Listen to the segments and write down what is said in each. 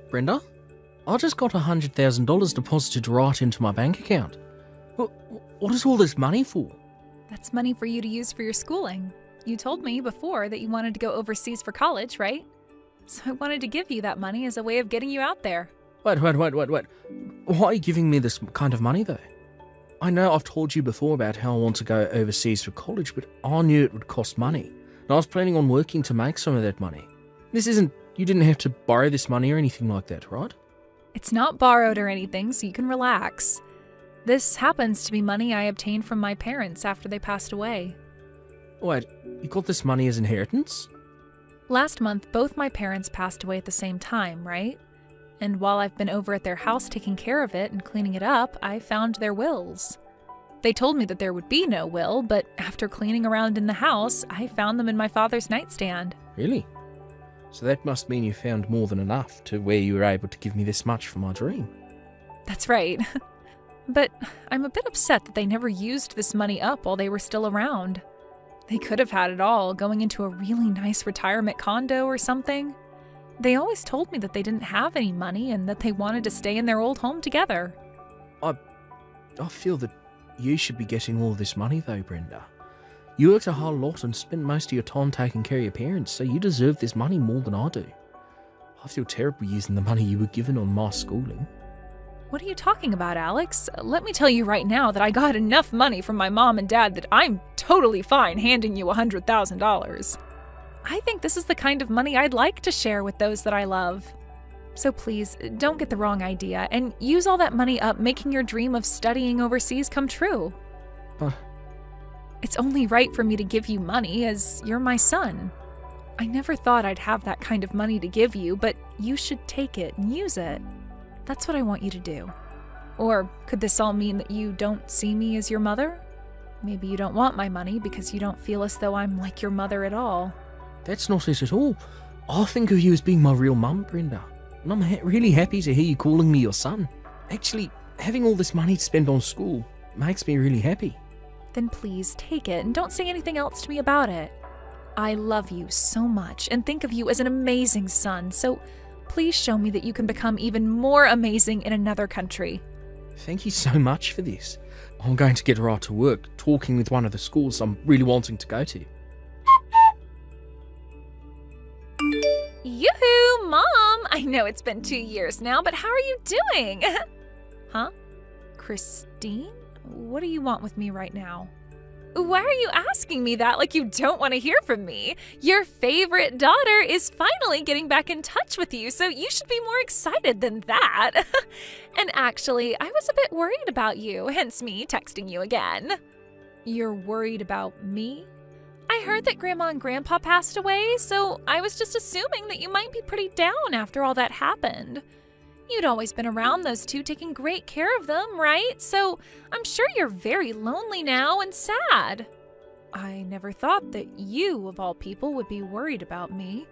Brenda, I just got $100,000 deposited right into my bank account. What is all this money for? That's money for you to use for your schooling. You told me before that you wanted to go overseas for college, right? So I wanted to give you that money as a way of getting you out there. Wait. Why are you giving me this kind of money, though? I know I've told you before about how I want to go overseas for college, but I knew it would cost money. And I was planning on working to make some of that money. You didn't have to borrow this money or anything like that, right? It's not borrowed or anything, so you can relax. This happens to be money I obtained from my parents after they passed away. Wait, you got this money as inheritance? Last month, both my parents passed away at the same time, right? And while I've been over at their house taking care of it and cleaning it up, I found their wills. They told me that there would be no will, but after cleaning around in the house, I found them in my father's nightstand. Really? So that must mean you found more than enough to where you were able to give me this much for my dream. That's right. But I'm a bit upset that they never used this money up while they were still around. They could have had it all, going into a really nice retirement condo or something. They always told me that they didn't have any money and that they wanted to stay in their old home together. I feel that you should be getting all this money though, Brenda. You worked a whole lot and spent most of your time taking care of your parents, so you deserve this money more than I do. I feel terrible using the money you were given on my schooling. What are you talking about, Alex? Let me tell you right now that I got enough money from my mom and dad that I'm totally fine handing you $100,000. I think this is the kind of money I'd like to share with those that I love. So please, don't get the wrong idea and use all that money up making your dream of studying overseas come true. But it's only right for me to give you money as you're my son. I never thought I'd have that kind of money to give you, but you should take it and use it. That's what I want you to do. Or could this all mean that you don't see me as your mother? Maybe you don't want my money because you don't feel as though I'm like your mother at all. that's not it at all. I think of you as being my real mum, Brenda. And I'm really happy to hear you calling me your son. Actually, having all this money to spend on school makes me really happy. Then please take it and don't say anything else to me about it. I love you so much and think of you as an amazing son, so please show me that you can become even more amazing in another country. Thank you so much for this. I'm going to get right to work talking with one of the schools I'm really wanting to go to. Yoo-hoo, Mom! I know it's been 2 years now, but how are you doing? Huh? Christine? What do you want with me right now? Why are you asking me that like you don't want to hear from me? Your favorite daughter is finally getting back in touch with you, so you should be more excited than that. And actually, I was a bit worried about you, hence me texting you again. You're worried about me? I heard that Grandma and Grandpa passed away, so I was just assuming that you might be pretty down after all that happened. You'd always been around those two, taking great care of them, right? So I'm sure you're very lonely now and sad. I never thought that you, of all people, would be worried about me.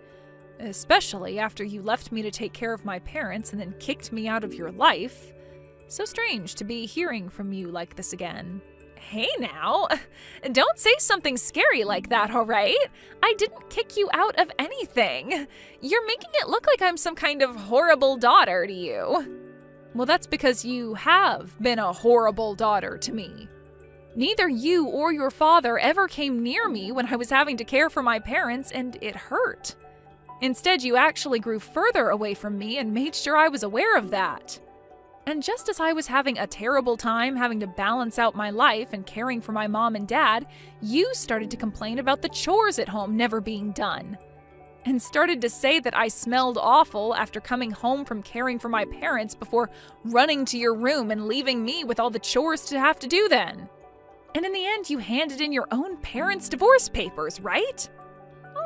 Especially after you left me to take care of my parents and then kicked me out of your life. So strange to be hearing from you like this again. Hey now, don't say something scary like that, all right? I didn't kick you out of anything. You're making it look like I'm some kind of horrible daughter to you. Well, that's because you have been a horrible daughter to me. Neither you or your father ever came near me when I was having to care for my parents, and it hurt. Instead, you actually grew further away from me and made sure I was aware of that. And just as I was having a terrible time having to balance out my life and caring for my mom and dad, you started to complain about the chores at home never being done. And started to say that I smelled awful after coming home from caring for my parents before running to your room and leaving me with all the chores to have to do then. And in the end, you handed in your own parents' divorce papers, right?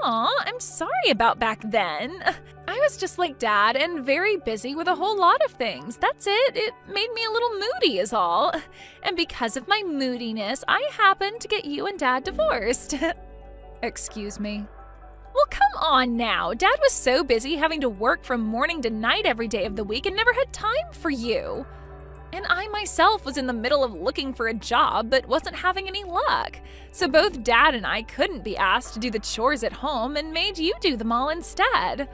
Aw, I'm sorry about back then. I was just like Dad and very busy with a whole lot of things. That's it. It made me a little moody is all. And because of my moodiness, I happened to get you and Dad divorced. Excuse me? Well, come on now. Dad was so busy having to work from morning to night every day of the week and never had time for you. And I myself was in the middle of looking for a job but wasn't having any luck. So both Dad and I couldn't be asked to do the chores at home and made you do them all instead.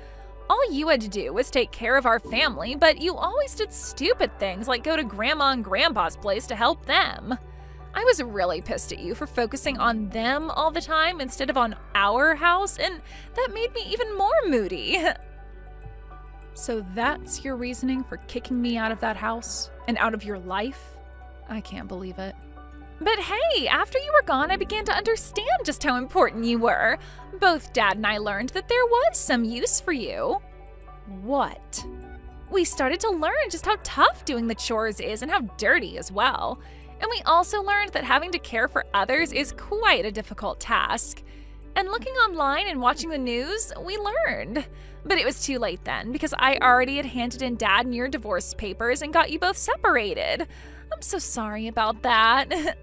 All you had to do was take care of our family, but you always did stupid things like go to Grandma and Grandpa's place to help them. I was really pissed at you for focusing on them all the time instead of on our house, and that made me even more moody. So that's your reasoning for kicking me out of that house and out of your life? I can't believe it. But hey, after you were gone, I began to understand just how important you were. Both Dad and I learned that there was some use for you. What? We started to learn just how tough doing the chores is and how dirty as well. And we also learned that having to care for others is quite a difficult task. And looking online and watching the news, we learned. But it was too late then, because I already had handed in Dad your divorce papers and got you both separated. I'm so sorry about that.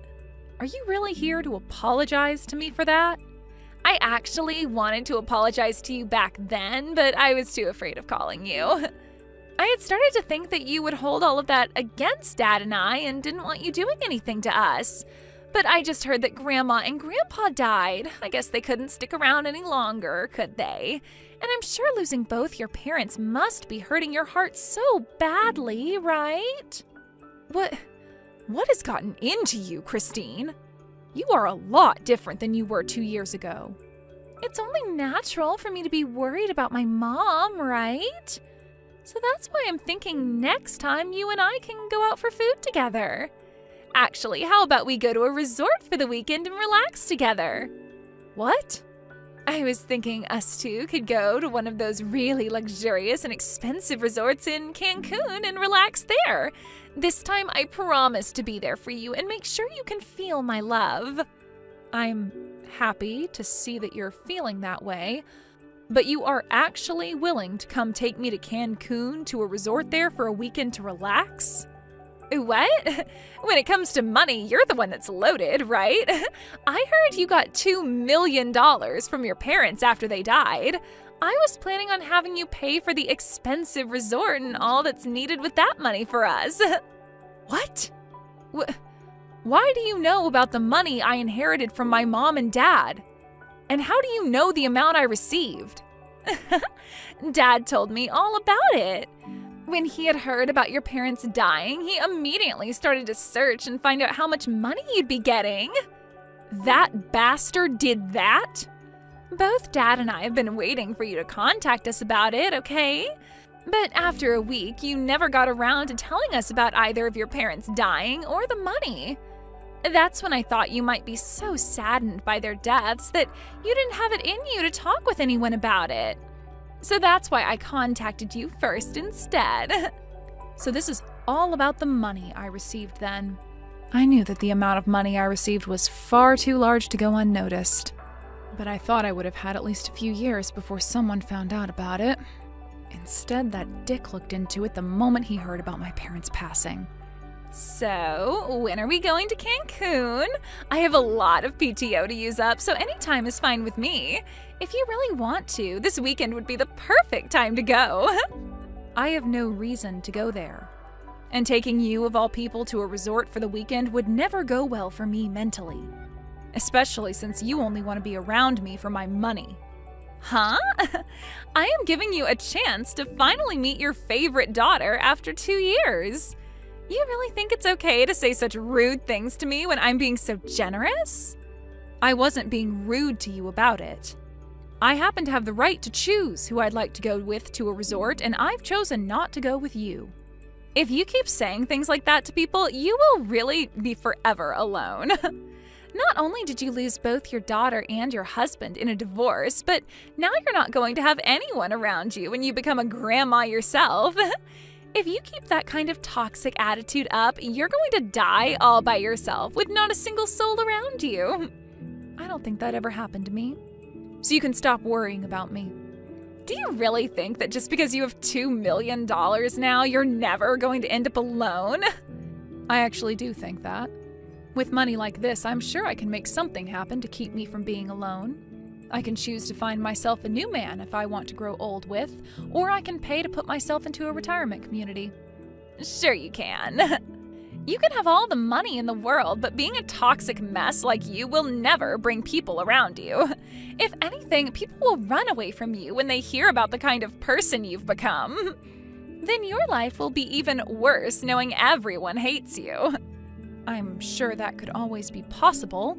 Are you really here to apologize to me for that? I actually wanted to apologize to you back then, but I was too afraid of calling you. I had started to think that you would hold all of that against Dad and I and didn't want you doing anything to us. But I just heard that Grandma and Grandpa died. I guess they couldn't stick around any longer, could they? And I'm sure losing both your parents must be hurting your heart so badly, right? What has gotten into you, Christine? You are a lot different than you were 2 years ago. It's only natural for me to be worried about my mom, right? So that's why I'm thinking next time you and I can go out for food together. Actually, how about we go to a resort for the weekend and relax together? What? I was thinking us two could go to one of those really luxurious and expensive resorts in Cancun and relax there. This time I promise to be there for you and make sure you can feel my love. I'm happy to see that you're feeling that way, but you are actually willing to come take me to Cancun to a resort there for a weekend to relax? What? When it comes to money, you're the one that's loaded, right? I heard you got $2 million from your parents after they died. I was planning on having you pay for the expensive resort and all that's needed with that money for us. What? Why do you know about the money I inherited from my mom and dad? And how do you know the amount I received? Dad told me all about it. When he had heard about your parents dying, he immediately started to search and find out how much money you'd be getting. That bastard did that? Both Dad and I have been waiting for you to contact us about it, okay? But after a week, you never got around to telling us about either of your parents dying or the money. That's when I thought you might be so saddened by their deaths that you didn't have it in you to talk with anyone about it. So that's why I contacted you first instead. So this is all about the money I received then. I knew that the amount of money I received was far too large to go unnoticed. But I thought I would have had at least a few years before someone found out about it. Instead, that dick looked into it the moment he heard about my parents passing. So, when are we going to Cancun? I have a lot of PTO to use up, so any time is fine with me. If you really want to, this weekend would be the perfect time to go. I have no reason to go there. And taking you, of all people, to a resort for the weekend would never go well for me mentally. Especially since you only want to be around me for my money. Huh? I am giving you a chance to finally meet your favorite daughter after 2 years. You really think it's okay to say such rude things to me when I'm being so generous? I wasn't being rude to you about it. I happen to have the right to choose who I'd like to go with to a resort, and I've chosen not to go with you. If you keep saying things like that to people, you will really be forever alone. Not only did you lose both your daughter and your husband in a divorce, but now you're not going to have anyone around you when you become a grandma yourself. If you keep that kind of toxic attitude up, you're going to die all by yourself with not a single soul around you. I don't think that ever happened to me. So you can stop worrying about me. Do you really think that just because you have $2 million now, you're never going to end up alone? I actually do think that. With money like this, I'm sure I can make something happen to keep me from being alone. I can choose to find myself a new man if I want to grow old with, or I can pay to put myself into a retirement community. Sure you can. You can have all the money in the world, but being a toxic mess like you will never bring people around you. If anything, people will run away from you when they hear about the kind of person you've become. Then your life will be even worse knowing everyone hates you. I'm sure that could always be possible.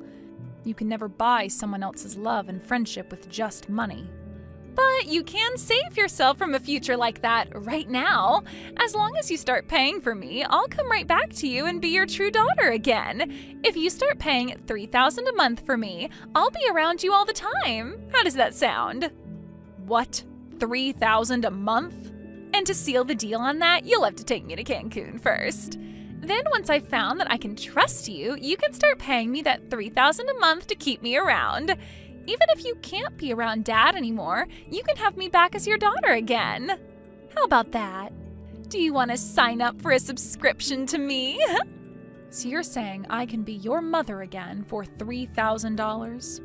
You can never buy someone else's love and friendship with just money. But you can save yourself from a future like that right now. As long as you start paying for me, I'll come right back to you and be your true daughter again. If you start paying $3,000 a month for me, I'll be around you all the time. How does that sound? What? $3,000 a month? And to seal the deal on that, you'll have to take me to Cancun first. Then once I've found that I can trust you, you can start paying me that $3,000 a month to keep me around. Even if you can't be around Dad anymore, you can have me back as your daughter again. How about that? Do you want to sign up for a subscription to me? So you're saying I can be your mother again for $3,000?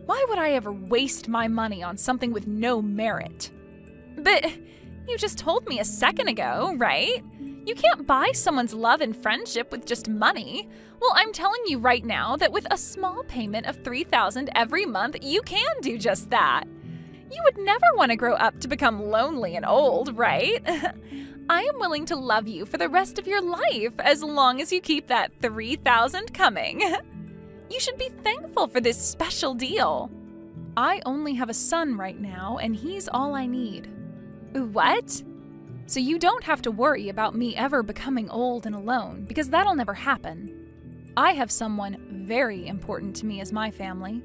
Why would I ever waste my money on something with no merit? But you just told me a second ago, right? You can't buy someone's love and friendship with just money. Well, I'm telling you right now that with a small payment of $3,000 every month, you can do just that. You would never want to grow up to become lonely and old, right? I am willing to love you for the rest of your life as long as you keep that $3,000 coming. You should be thankful for this special deal. I only have a son right now, and he's all I need. What? So you don't have to worry about me ever becoming old and alone, because that'll never happen. I have someone very important to me as my family.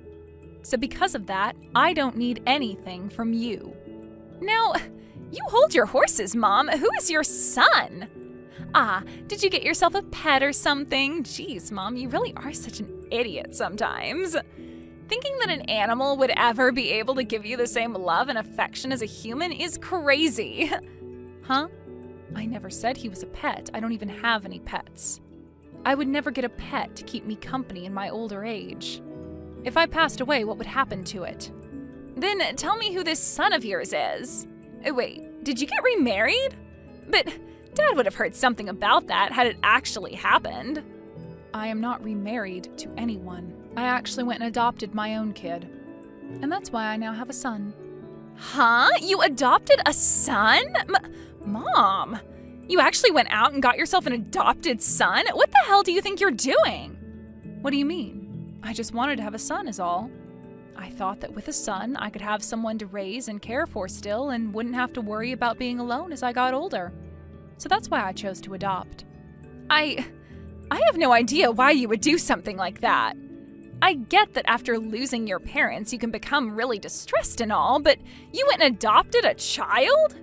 So because of that, I don't need anything from you. Now, you hold your horses, Mom. Who is your son? Ah, did you get yourself a pet or something? Jeez, Mom, you really are such an idiot sometimes. Thinking that an animal would ever be able to give you the same love and affection as a human is crazy. Huh? I never said he was a pet. I don't even have any pets. I would never get a pet to keep me company in my older age. If I passed away, what would happen to it? Then tell me who this son of yours is. Wait, did you get remarried? But Dad would have heard something about that had it actually happened. I am not remarried to anyone. I actually went and adopted my own kid. And that's why I now have a son. Huh? You adopted a son? Mom, you actually went out and got yourself an adopted son? What the hell do you think you're doing? What do you mean? I just wanted to have a son is all. I thought that with a son, I could have someone to raise and care for still and wouldn't have to worry about being alone as I got older. So that's why I chose to adopt. I have no idea why you would do something like that. I get that after losing your parents, you can become really distressed and all, but you went and adopted a child?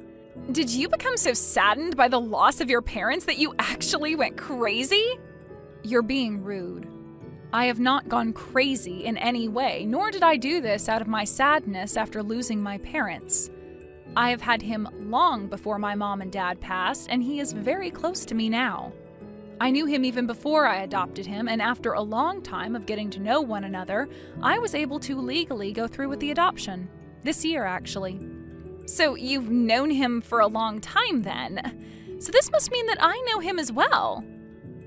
Did you become so saddened by the loss of your parents that you actually went crazy? You're being rude. I have not gone crazy in any way, nor did I do this out of my sadness after losing my parents. I have had him long before my mom and dad passed, and he is very close to me now. I knew him even before I adopted him, and after a long time of getting to know one another, I was able to legally go through with the adoption. This year, actually. So you've known him for a long time then. So this must mean that I know him as well.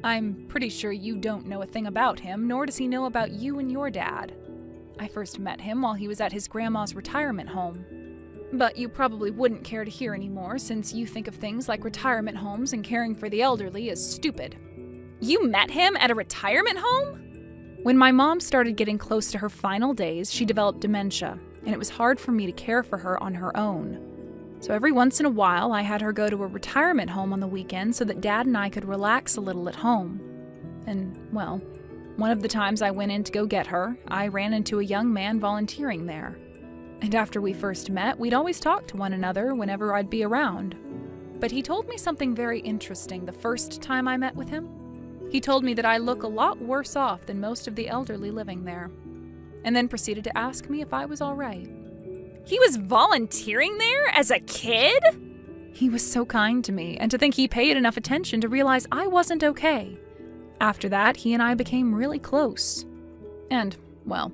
I'm pretty sure you don't know a thing about him, nor does he know about you and your dad. I first met him while he was at his grandma's retirement home. But you probably wouldn't care to hear anymore since you think of things like retirement homes and caring for the elderly as stupid. You met him at a retirement home? When my mom started getting close to her final days, she developed dementia, and it was hard for me to care for her on her own. So every once in a while, I had her go to a retirement home on the weekend so that Dad and I could relax a little at home. And, well, one of the times I went in to go get her, I ran into a young man volunteering there. And after we first met, we'd always talk to one another whenever I'd be around. But he told me something very interesting the first time I met with him. He told me that I look a lot worse off than most of the elderly living there, and then proceeded to ask me if I was all right. He was volunteering there as a kid? He was so kind to me, and to think he paid enough attention to realize I wasn't okay. After that, he and I became really close. And, well,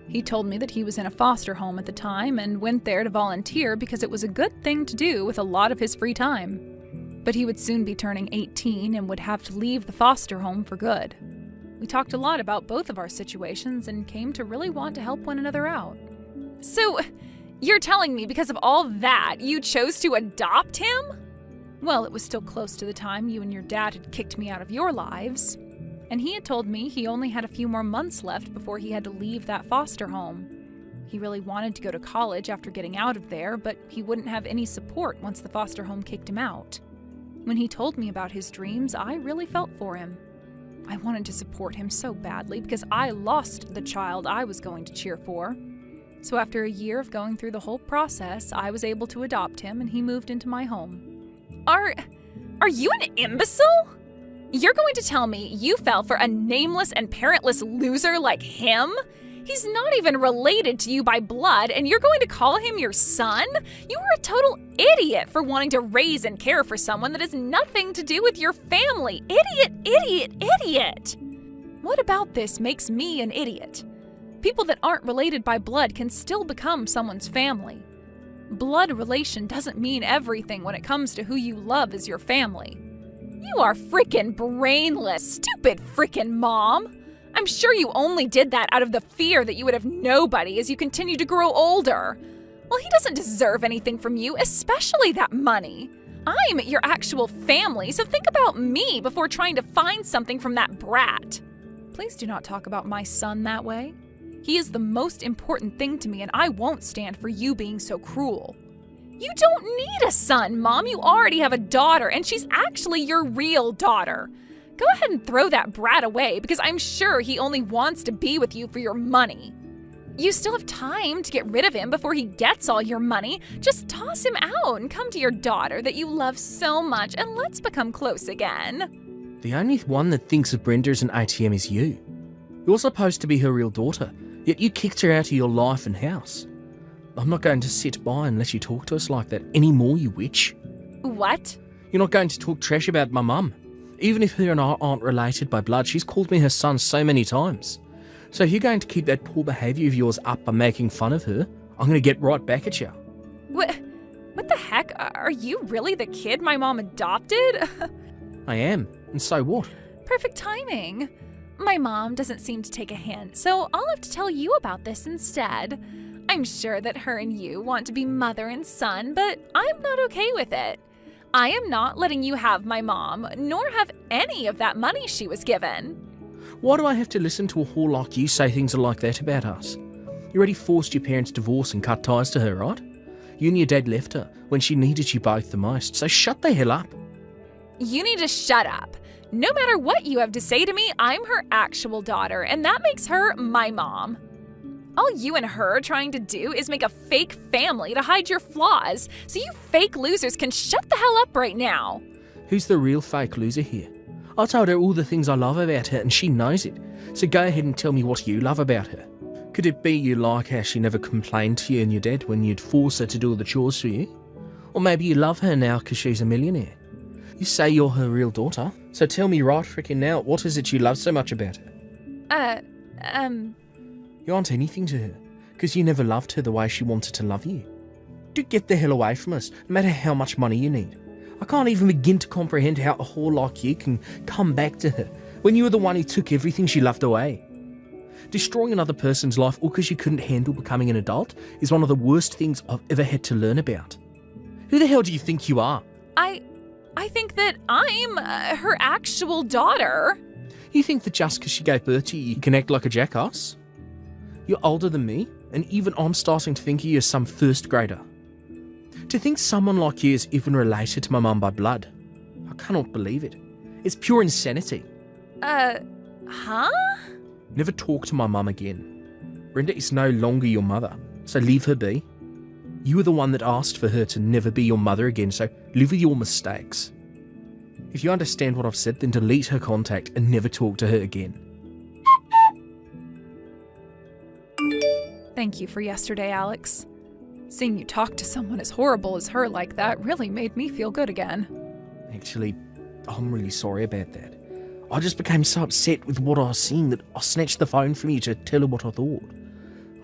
he told me that he was in a foster home at the time and went there to volunteer because it was a good thing to do with a lot of his free time. but he would soon be turning 18 and would have to leave the foster home for good. We talked a lot about both of our situations and came to really want to help one another out. So, you're telling me because of all that, you chose to adopt him? Well, it was still close to the time you and your dad had kicked me out of your lives. And he had told me he only had a few more months left before he had to leave that foster home. He really wanted to go to college after getting out of there, but he wouldn't have any support once the foster home kicked him out. When he told me about his dreams, I really felt for him. I wanted to support him so badly because I lost the child I was going to cheer for. So after a year of going through the whole process, I was able to adopt him and he moved into my home. Are you an imbecile? You're going to tell me you fell for a nameless and parentless loser like him? He's not even related to you by blood, and you're going to call him your son? You are a total idiot for wanting to raise and care for someone that has nothing to do with your family. Idiot, idiot, idiot! What about this makes me an idiot? People that aren't related by blood can still become someone's family. Blood relation doesn't mean everything when it comes to who you love as your family. You are frickin' brainless, stupid frickin' mom. I'm sure you only did that out of the fear that you would have nobody as you continue to grow older. Well, he doesn't deserve anything from you, especially that money. I'm your actual family, so think about me before trying to find something from that brat. Please do not talk about my son that way. He is the most important thing to me, and I won't stand for you being so cruel. You don't need a son, Mom. You already have a daughter, and she's actually your real daughter. Go ahead and throw that brat away, because I'm sure he only wants to be with you for your money. You still have time to get rid of him before he gets all your money. Just toss him out and come to your daughter that you love so much, and let's become close again. The only one that thinks of Brenda as an ATM is you. You're supposed to be her real daughter, yet you kicked her out of your life and house. I'm not going to sit by and let you talk to us like that anymore, you witch. What? You're not going to talk trash about my mum. Even if her and I aren't related by blood, she's called me her son so many times. So if you're going to keep that poor behaviour of yours up by making fun of her, I'm going to get right back at you. What the heck? Are you really the kid my mom adopted? I am, and so what? Perfect timing. My mom doesn't seem to take a hint, so I'll have to tell you about this instead. I'm sure that her and you want to be mother and son, but I'm not okay with it. I am not letting you have my mom, nor have any of that money she was given. Why do I have to listen to a whore like you say things like that about us? You already forced your parents' divorce and cut ties to her, right? You and your dad left her when she needed you both the most, so shut the hell up. You need to shut up. No matter what you have to say to me, I'm her actual daughter, and that makes her my mom. All you and her are trying to do is make a fake family to hide your flaws, so you fake losers can shut the hell up right now. Who's the real fake loser here? I told her all the things I love about her and she knows it, so go ahead and tell me what you love about her. Could it be you like how she never complained to you and your dad when you'd force her to do all the chores for you? Or maybe you love her now because she's a millionaire. You say you're her real daughter, so tell me right frickin' now, what is it you love so much about her? You aren't anything to her, because you never loved her the way she wanted to love you. Do get the hell away from us, no matter how much money you need. I can't even begin to comprehend how a whore like you can come back to her, when you were the one who took everything she loved away. Destroying another person's life all because you couldn't handle becoming an adult is one of the worst things I've ever had to learn about. Who the hell do you think you are? I think that I'm her actual daughter. You think that just because she gave birth to you, you can act like a jackass? You're older than me, and even I'm starting to think of you as some first grader. To think someone like you is even related to my mum by blood, I cannot believe it. It's pure insanity. Huh? Never talk to my mum again. Brenda is no longer your mother, so leave her be. You were the one that asked for her to never be your mother again, so live with your mistakes. If you understand what I've said, then delete her contact and never talk to her again. Thank you for yesterday, Alex. Seeing you talk to someone as horrible as her like that really made me feel good again. Actually, I'm really sorry about that. I just became so upset with what I was seeing that I snatched the phone from you to tell her what I thought.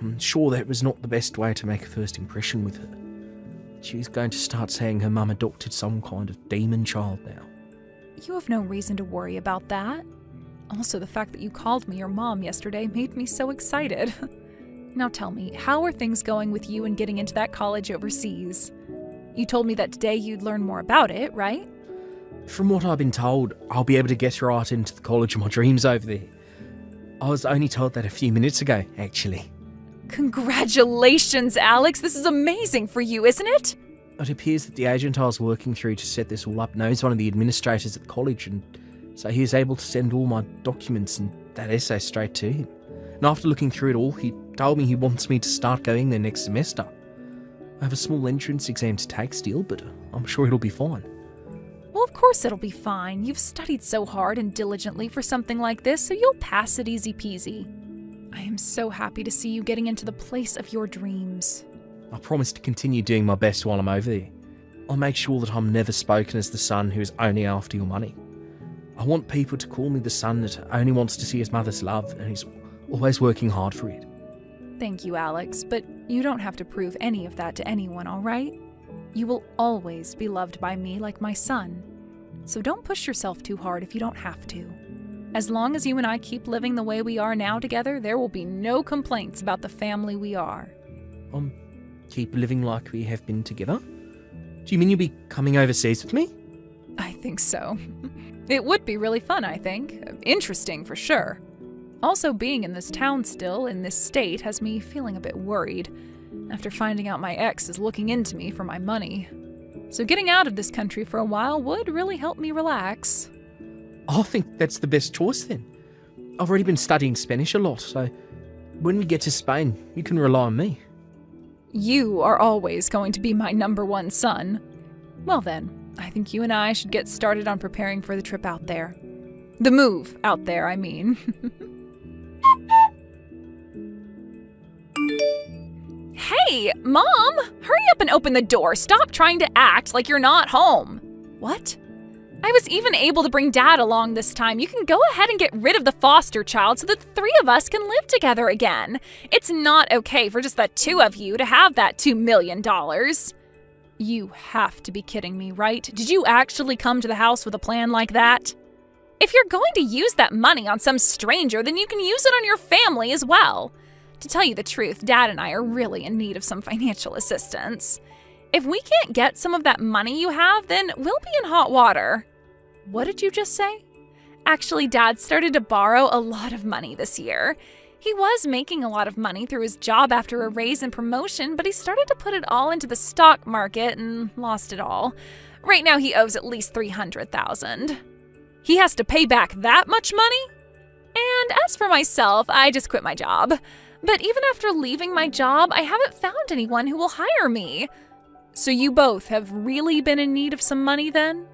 I'm sure that was not the best way to make a first impression with her. She's going to start saying her mum adopted some kind of demon child now. You have no reason to worry about that. Also, the fact that you called me your mom yesterday made me so excited. Now tell me, how are things going with you and getting into that college overseas? You told me that today you'd learn more about it, right? From what I've been told, I'll be able to get right into the college of my dreams over there. I was only told that a few minutes ago, actually. Congratulations, Alex! This is amazing for you, isn't it? It appears that the agent I was working through to set this all up knows one of the administrators at the college, and so he was able to send all my documents and that essay straight to him. And after looking through it all, he told me he wants me to start going there next semester. I have a small entrance exam to take still, but I'm sure it'll be fine. Well, of course it'll be fine. You've studied so hard and diligently for something like this, so you'll pass it easy peasy. I am so happy to see you getting into the place of your dreams. I promise to continue doing my best while I'm over there. I'll make sure that I'm never spoken as the son who is only after your money. I want people to call me the son that only wants to see his mother's love and is always working hard for it. Thank you, Alex, but you don't have to prove any of that to anyone, all right? You will always be loved by me like my son. So don't push yourself too hard if you don't have to. As long as you and I keep living the way we are now together, there will be no complaints about the family we are. Keep living like we have been together? Do you mean you'll be coming overseas with me? I think so. It would be really fun, I think. Interesting for sure. Also, being in this town still, in this state, has me feeling a bit worried, after finding out my ex is looking into me for my money. So getting out of this country for a while would really help me relax. I think that's the best choice then. I've already been studying Spanish a lot, so when we get to Spain, you can rely on me. You are always going to be my number one son. Well then, I think you and I should get started on preparing for the trip out there. The move out there, I mean. Hey, Mom! Hurry up and open the door. Stop trying to act like you're not home. What? I was even able to bring Dad along this time. You can go ahead and get rid of the foster child so that the three of us can live together again. It's not okay for just the two of you to have that $2 million. You have to be kidding me, right? Did you actually come to the house with a plan like that? If you're going to use that money on some stranger, then you can use it on your family as well. To tell you the truth, Dad and I are really in need of some financial assistance. If we can't get some of that money you have, then we'll be in hot water. What did you just say? Actually, Dad started to borrow a lot of money this year. He was making a lot of money through his job after a raise and promotion, but he started to put it all into the stock market and lost it all. Right now he owes at least $300,000. He has to pay back that much money? And as for myself, I just quit my job. But even after leaving my job, I haven't found anyone who will hire me. So you both have really been in need of some money then?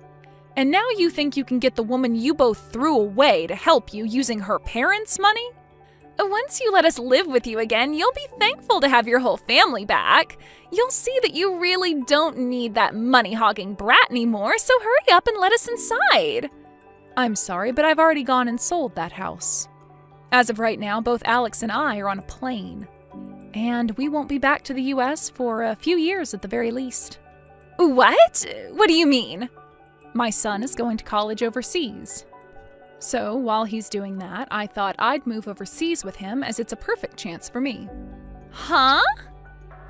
And now you think you can get the woman you both threw away to help you using her parents' money? Once you let us live with you again, you'll be thankful to have your whole family back. You'll see that you really don't need that money-hogging brat anymore, so hurry up and let us inside. I'm sorry, but I've already gone and sold that house. As of right now, both Alex and I are on a plane. And we won't be back to the US for a few years at the very least. What? What do you mean? My son is going to college overseas. So while he's doing that, I thought I'd move overseas with him as it's a perfect chance for me. Huh?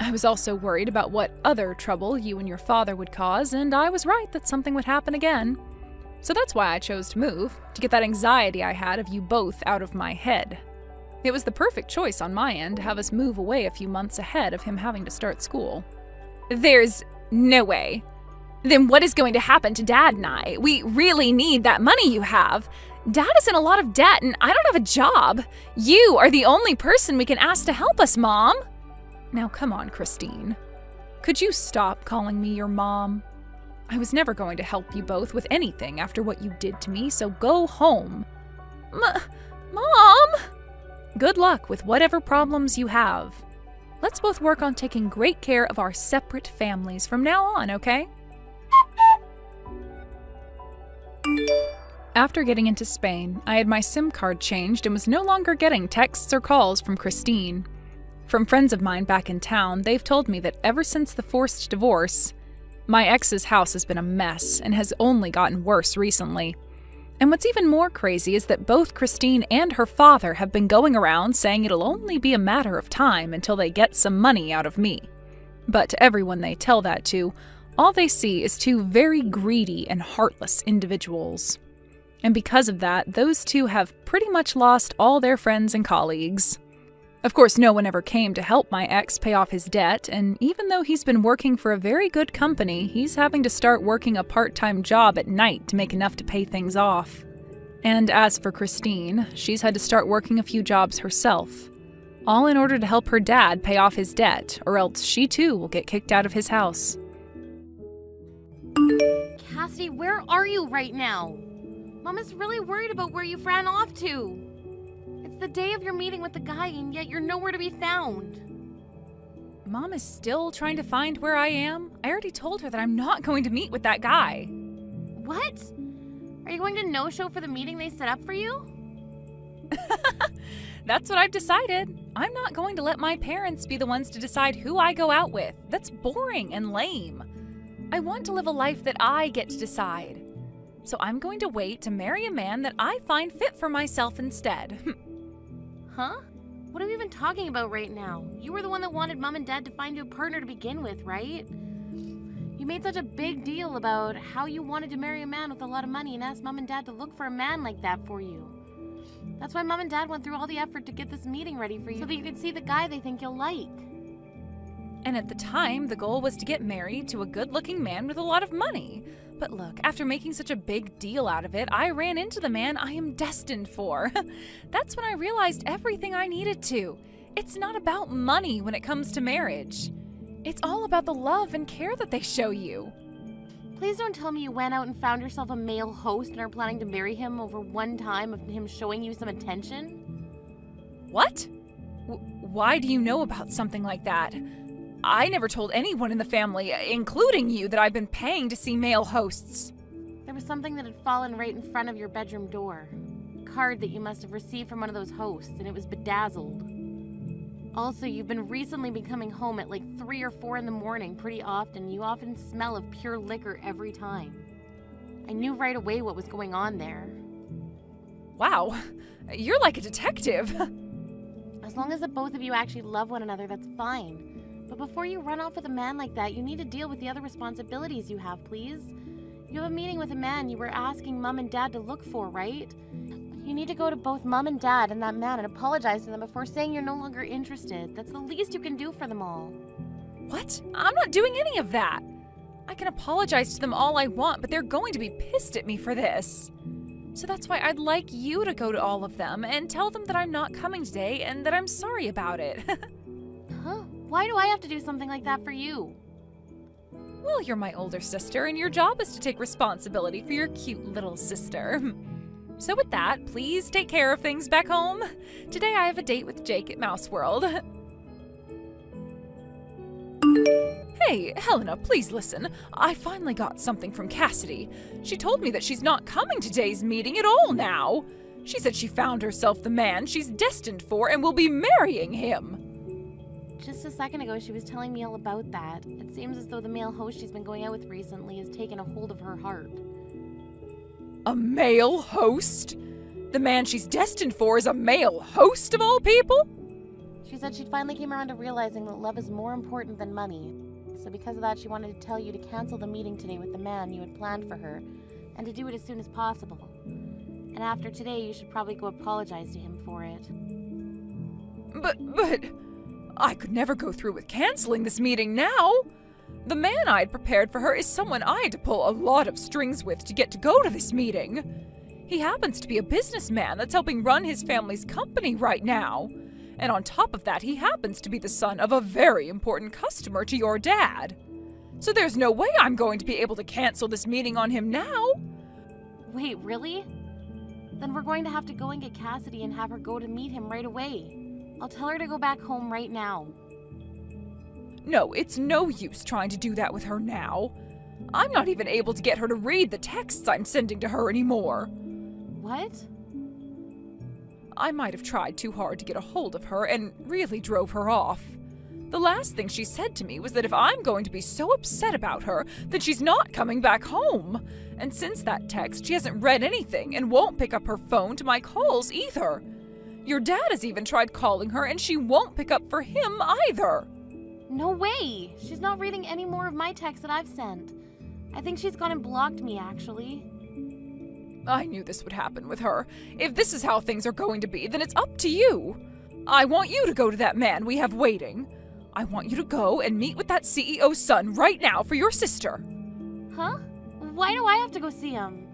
I was also worried about what other trouble you and your father would cause, and I was right that something would happen again. So that's why I chose to move, to get that anxiety I had of you both out of my head. It was the perfect choice on my end to have us move away a few months ahead of him having to start school. There's no way. Then what is going to happen to Dad and I? We really need that money you have. Dad is in a lot of debt and I don't have a job. You are the only person we can ask to help us, Mom. Now come on, Christine. Could you stop calling me your mom? I was never going to help you both with anything after what you did to me, so go home. Mom! Good luck with whatever problems you have. Let's both work on taking great care of our separate families from now on, okay? After getting into Spain, I had my SIM card changed and was no longer getting texts or calls from Christine. From friends of mine back in town, they've told me that ever since the forced divorce, my ex's house has been a mess and has only gotten worse recently. And what's even more crazy is that both Christine and her father have been going around saying it'll only be a matter of time until they get some money out of me. But to everyone they tell that to, all they see is two very greedy and heartless individuals. And because of that, those two have pretty much lost all their friends and colleagues. Of course, no one ever came to help my ex pay off his debt, and even though he's been working for a very good company, he's having to start working a part-time job at night to make enough to pay things off. And as for Christine, she's had to start working a few jobs herself, all in order to help her dad pay off his debt, or else she too will get kicked out of his house. Cassidy, where are you right now? Mom is really worried about where you've ran off to. It's the day of your meeting with the guy, and yet you're nowhere to be found. Mom is still trying to find where I am. I already told her that I'm not going to meet with that guy. What? Are you going to no-show for the meeting they set up for you? That's what I've decided. I'm not going to let my parents be the ones to decide who I go out with. That's boring and lame. I want to live a life that I get to decide. So I'm going to wait to marry a man that I find fit for myself instead. Huh? What are we even talking about right now? You were the one that wanted Mom and Dad to find you a partner to begin with, right? You made such a big deal about how you wanted to marry a man with a lot of money and asked Mom and Dad to look for a man like that for you. That's why Mom and Dad went through all the effort to get this meeting ready for you so that you could see the guy they think you'll like. And at the time, the goal was to get married to a good-looking man with a lot of money. But look, after making such a big deal out of it, I ran into the man I am destined for. That's when I realized everything I needed to. It's not about money when it comes to marriage. It's all about the love and care that they show you. Please don't tell me you went out and found yourself a male host and are planning to marry him over one time of him showing you some attention? What? Why do you know about something like that? I never told anyone in the family, including you, that I've been paying to see male hosts. There was something that had fallen right in front of your bedroom door. A card that you must have received from one of those hosts, and it was bedazzled. Also, you've been recently coming home at like 3 or 4 in the morning pretty often. You often smell of pure liquor every time. I knew right away what was going on there. Wow, you're like a detective. As long as the both of you actually love one another, that's fine. But before you run off with a man like that, you need to deal with the other responsibilities you have, please. You have a meeting with a man you were asking Mom and Dad to look for, right? You need to go to both Mom and Dad and that man and apologize to them before saying you're no longer interested. That's the least you can do for them all. What? I'm not doing any of that. I can apologize to them all I want, but they're going to be pissed at me for this. So that's why I'd like you to go to all of them and tell them that I'm not coming today and that I'm sorry about it. Huh? Why do I have to do something like that for you? Well, you're my older sister, and your job is to take responsibility for your cute little sister. So with that, please take care of things back home. Today I have a date with Jake at Mouse World. Hey, Helena, please listen. I finally got something from Cassidy. She told me that she's not coming to today's meeting at all now. She said she found herself the man she's destined for and will be marrying him. Just a second ago, she was telling me all about that. It seems as though the male host she's been going out with recently has taken a hold of her heart. A male host? The man she's destined for is a male host of all people? She said she finally came around to realizing that love is more important than money. So because of that, she wanted to tell you to cancel the meeting today with the man you had planned for her, and to do it as soon as possible. And after today, you should probably go apologize to him for it. But... I could never go through with canceling this meeting now. The man I had prepared for her is someone I had to pull a lot of strings with to get to go to this meeting. He happens to be a businessman that's helping run his family's company right now. And on top of that, he happens to be the son of a very important customer to your dad. So there's no way I'm going to be able to cancel this meeting on him now. Wait, really? Then we're going to have to go and get Cassidy and have her go to meet him right away. I'll tell her to go back home right now. No, it's no use trying to do that with her now. I'm not even able to get her to read the texts I'm sending to her anymore. What? I might have tried too hard to get a hold of her and really drove her off. The last thing she said to me was that if I'm going to be so upset about her, then she's not coming back home. And since that text, she hasn't read anything and won't pick up her phone to my calls either. Your dad has even tried calling her and she won't pick up for him either. No way! She's not reading any more of my texts that I've sent. I think she's gone and blocked me, actually. I knew this would happen with her. If this is how things are going to be, then it's up to you. I want you to go to that man we have waiting. I want you to go and meet with that CEO's son right now for your sister. Huh? Why do I have to go see him?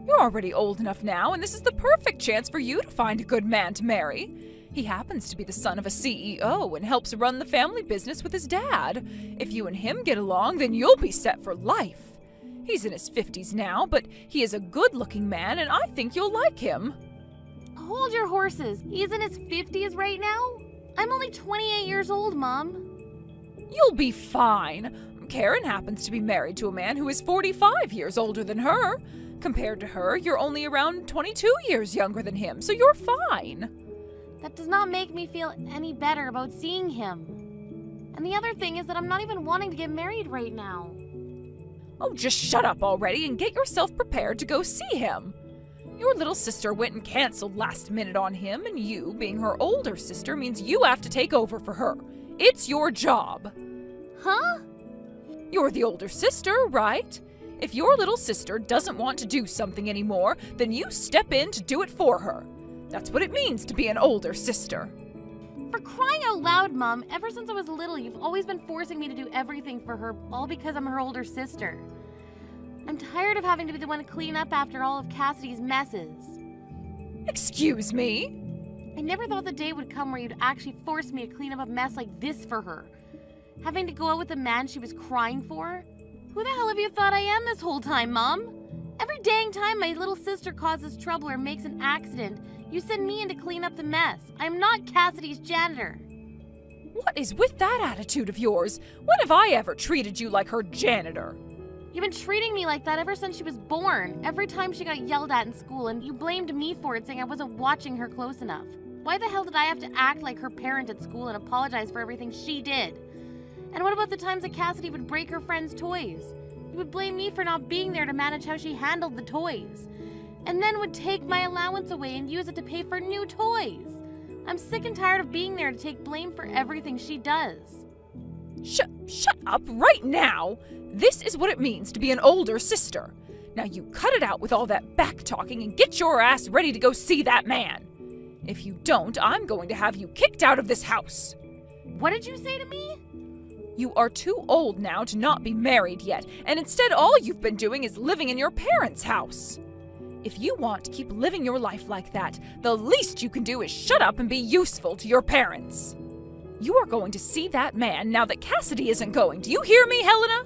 You're already old enough now, and this is the perfect chance for you to find a good man to marry. He happens to be the son of a CEO and helps run the family business with his dad. If you and him get along, then you'll be set for life. He's in his 50s now, but he is a good-looking man, and I think you'll like him. Hold your horses. He's in his 50s right now? I'm only 28 years old, Mom. You'll be fine. Karen happens to be married to a man who is 45 years older than her. Compared to her, you're only around 22 years younger than him, so you're fine. That does not make me feel any better about seeing him. And the other thing is that I'm not even wanting to get married right now. Oh, just shut up already and get yourself prepared to go see him. Your little sister went and canceled last minute on him, and you, being her older sister, means you have to take over for her. It's your job. Huh? You're the older sister, right? If your little sister doesn't want to do something anymore, then you step in to do it for her. That's what it means to be an older sister. For crying out loud, Mom, ever since I was little, you've always been forcing me to do everything for her, all because I'm her older sister. I'm tired of having to be the one to clean up after all of Cassidy's messes. Excuse me? I never thought the day would come where you'd actually force me to clean up a mess like this for her. Having to go out with a man she was crying for? Who the hell have you thought I am this whole time, Mom? Every dang time my little sister causes trouble or makes an accident, you send me in to clean up the mess. I'm not Cassidy's janitor. What is with that attitude of yours? When have I ever treated you like her janitor? You've been treating me like that ever since she was born. Every time she got yelled at in school, and you blamed me for it, saying I wasn't watching her close enough. Why the hell did I have to act like her parent at school and apologize for everything she did? And what about the times that Cassidy would break her friends' toys? You would blame me for not being there to manage how she handled the toys. And then would take my allowance away and use it to pay for new toys. I'm sick and tired of being there to take blame for everything she does. Shut up right now! This is what it means to be an older sister. Now you cut it out with all that back-talking and get your ass ready to go see that man. If you don't, I'm going to have you kicked out of this house. What did you say to me? You are too old now to not be married yet, and instead all you've been doing is living in your parents' house. If you want to keep living your life like that, the least you can do is shut up and be useful to your parents. You are going to see that man now that Cassidy isn't going. Do you hear me, Helena?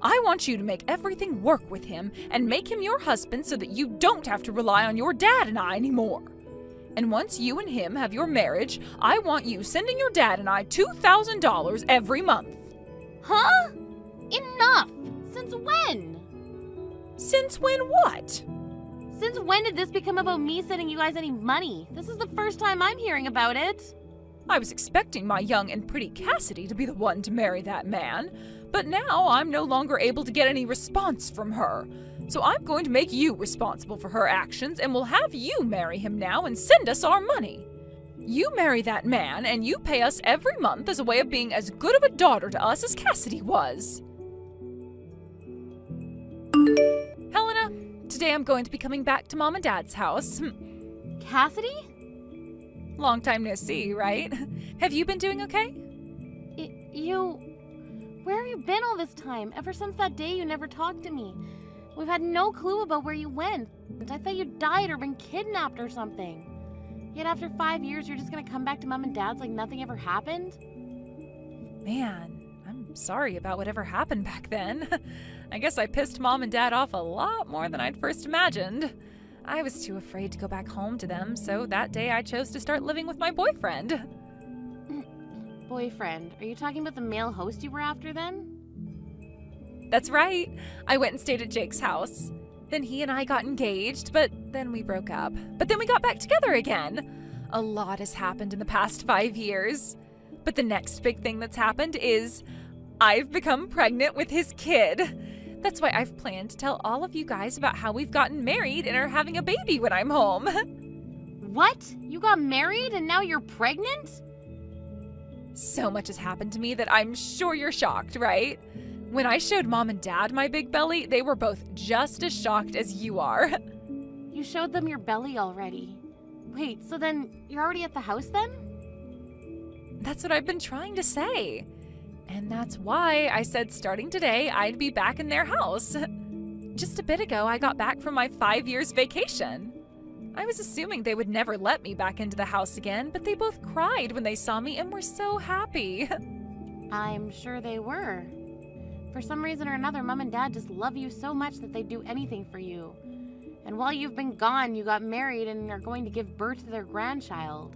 I want you to make everything work with him and make him your husband so that you don't have to rely on your dad and I anymore. And once you and him have your marriage, I want you sending your dad and I $2,000 every month. Huh? Enough! Since when? Since when what? Since when did this become about me sending you guys any money? This is the first time I'm hearing about it. I was expecting my young and pretty Cassidy to be the one to marry that man, but now I'm no longer able to get any response from her. So I'm going to make you responsible for her actions, and we'll have you marry him now and send us our money. You marry that man, and you pay us every month as a way of being as good of a daughter to us as Cassidy was. Helena, today I'm going to be coming back to Mom and Dad's house. Cassidy? Long time no see, right? Have you been doing okay? Where have you been all this time? Ever since that day you never talked to me. We've had no clue about where you went. I thought you died or been kidnapped or something. Yet after 5 years, you're just gonna come back to Mom and Dad's like nothing ever happened? Man, I'm sorry about whatever happened back then. I guess I pissed Mom and Dad off a lot more than I'd first imagined. I was too afraid to go back home to them, so that day I chose to start living with my boyfriend. Boyfriend? Are you talking about the male host you were after then? That's right. I went and stayed at Jake's house. Then he and I got engaged, but then we broke up. But then we got back together again. A lot has happened in the past 5 years. But the next big thing that's happened is I've become pregnant with his kid. That's why I've planned to tell all of you guys about how we've gotten married and are having a baby when I'm home. What? You got married and now you're pregnant? So much has happened to me that I'm sure you're shocked, right? When I showed Mom and Dad my big belly, they were both just as shocked as you are. You showed them your belly already. Wait, so then you're already at the house then? That's what I've been trying to say. And that's why I said starting today, I'd be back in their house. Just a bit ago, I got back from my 5 years vacation. I was assuming they would never let me back into the house again, but they both cried when they saw me and were so happy. I'm sure they were. For some reason or another, Mom and Dad just love you so much that they'd do anything for you. And while you've been gone, you got married and are going to give birth to their grandchild.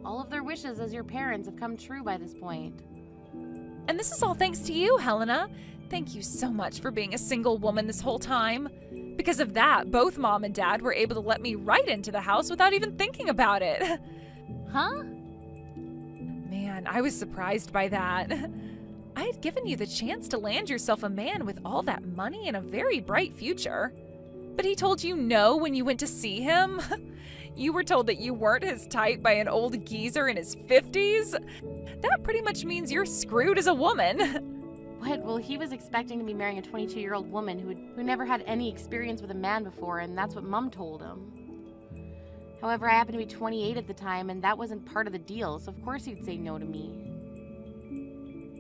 All of their wishes as your parents have come true by this point. And this is all thanks to you, Helena. Thank you so much for being a single woman this whole time. Because of that, both Mom and Dad were able to let me right into the house without even thinking about it. Huh? Man, I was surprised by that. I had given you the chance to land yourself a man with all that money and a very bright future. But he told you no when you went to see him? You were told that you weren't his type by an old geezer in his 50s? That pretty much means you're screwed as a woman. What? Well, he was expecting to be marrying a 22-year-old woman who never had any experience with a man before, and that's what Mom told him. However, I happened to be 28 at the time, and that wasn't part of the deal, so of course he'd say no to me.